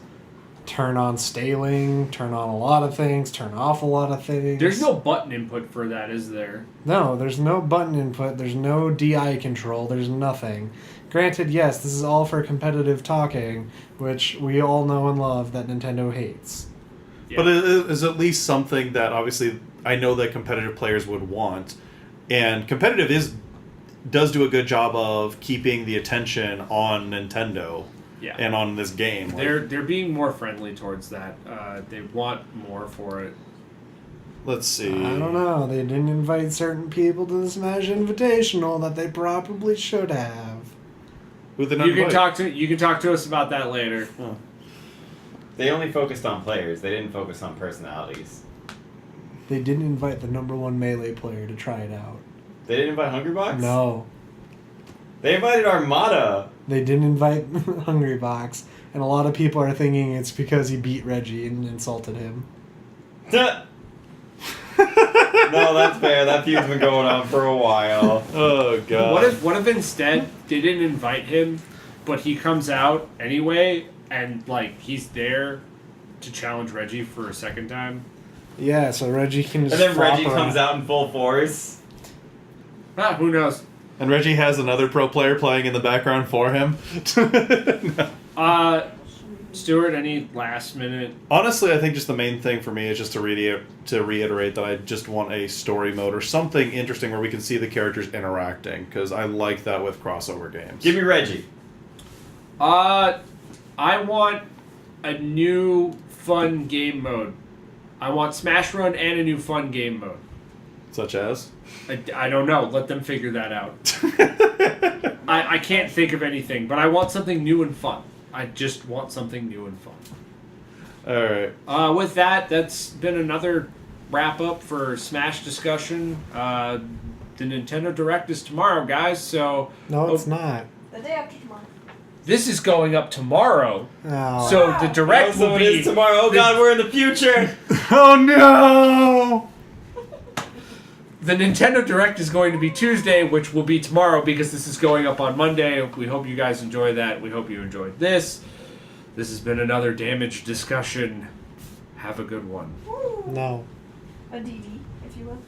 turn on staling, turn on a lot of things, turn off a lot of things. There's no button input for that, is there? No, there's no button input, there's no DI control, there's nothing. Granted, yes, this is all for competitive talking, which we all know and love that Nintendo hates. Yeah. But it is at least something that obviously I know that competitive players would want, and competitive does do a good job of keeping the attention on Nintendo Yeah. and on this game. They're being more friendly towards that. They want more for it. Let's see. I don't know, they didn't invite certain people to the Smash Invitational that they probably should have. Who they not You can invite? talk to us about that later. Oh. They only focused on players. They didn't focus on personalities. They didn't invite the #1 Melee player to try it out. They didn't invite Hungrybox? No. They invited Armada. They didn't invite Hungrybox, and a lot of people are thinking it's because he beat Reggie and insulted him. No, that's fair. That feud's been going on for a while. Oh god. What if instead they didn't invite him, but he comes out anyway and like he's there to challenge Reggie for a second time? Yeah, so Reggie can And just then flop Reggie around. comes out in full force. Who knows? And Reggie has another pro player playing in the background for him. Stuart, any last minute? Honestly, I think just the main thing for me is just to reiterate that I just want a story mode or something interesting where we can see the characters interacting, because I like that with crossover games. Give me Reggie. I want a new fun game mode. I want Smash Run and a new fun game mode. Such as? I don't know. Let them figure that out. I can't think of anything, but I want something new and fun. I just want something new and fun. Alright. With that, that's been another wrap up for Smash discussion. The Nintendo Direct is tomorrow, guys. So No, it's not. The day after tomorrow. this is going up tomorrow. Oh. So the Direct So will it be is tomorrow. Oh god, we're in the future. Oh no! The Nintendo Direct is going to be Tuesday, which will be tomorrow because this is going up on Monday. We hope you guys enjoy that. We hope you enjoyed this. This has been another Damage discussion. Have a good one. Woo. No. A DD, if you will.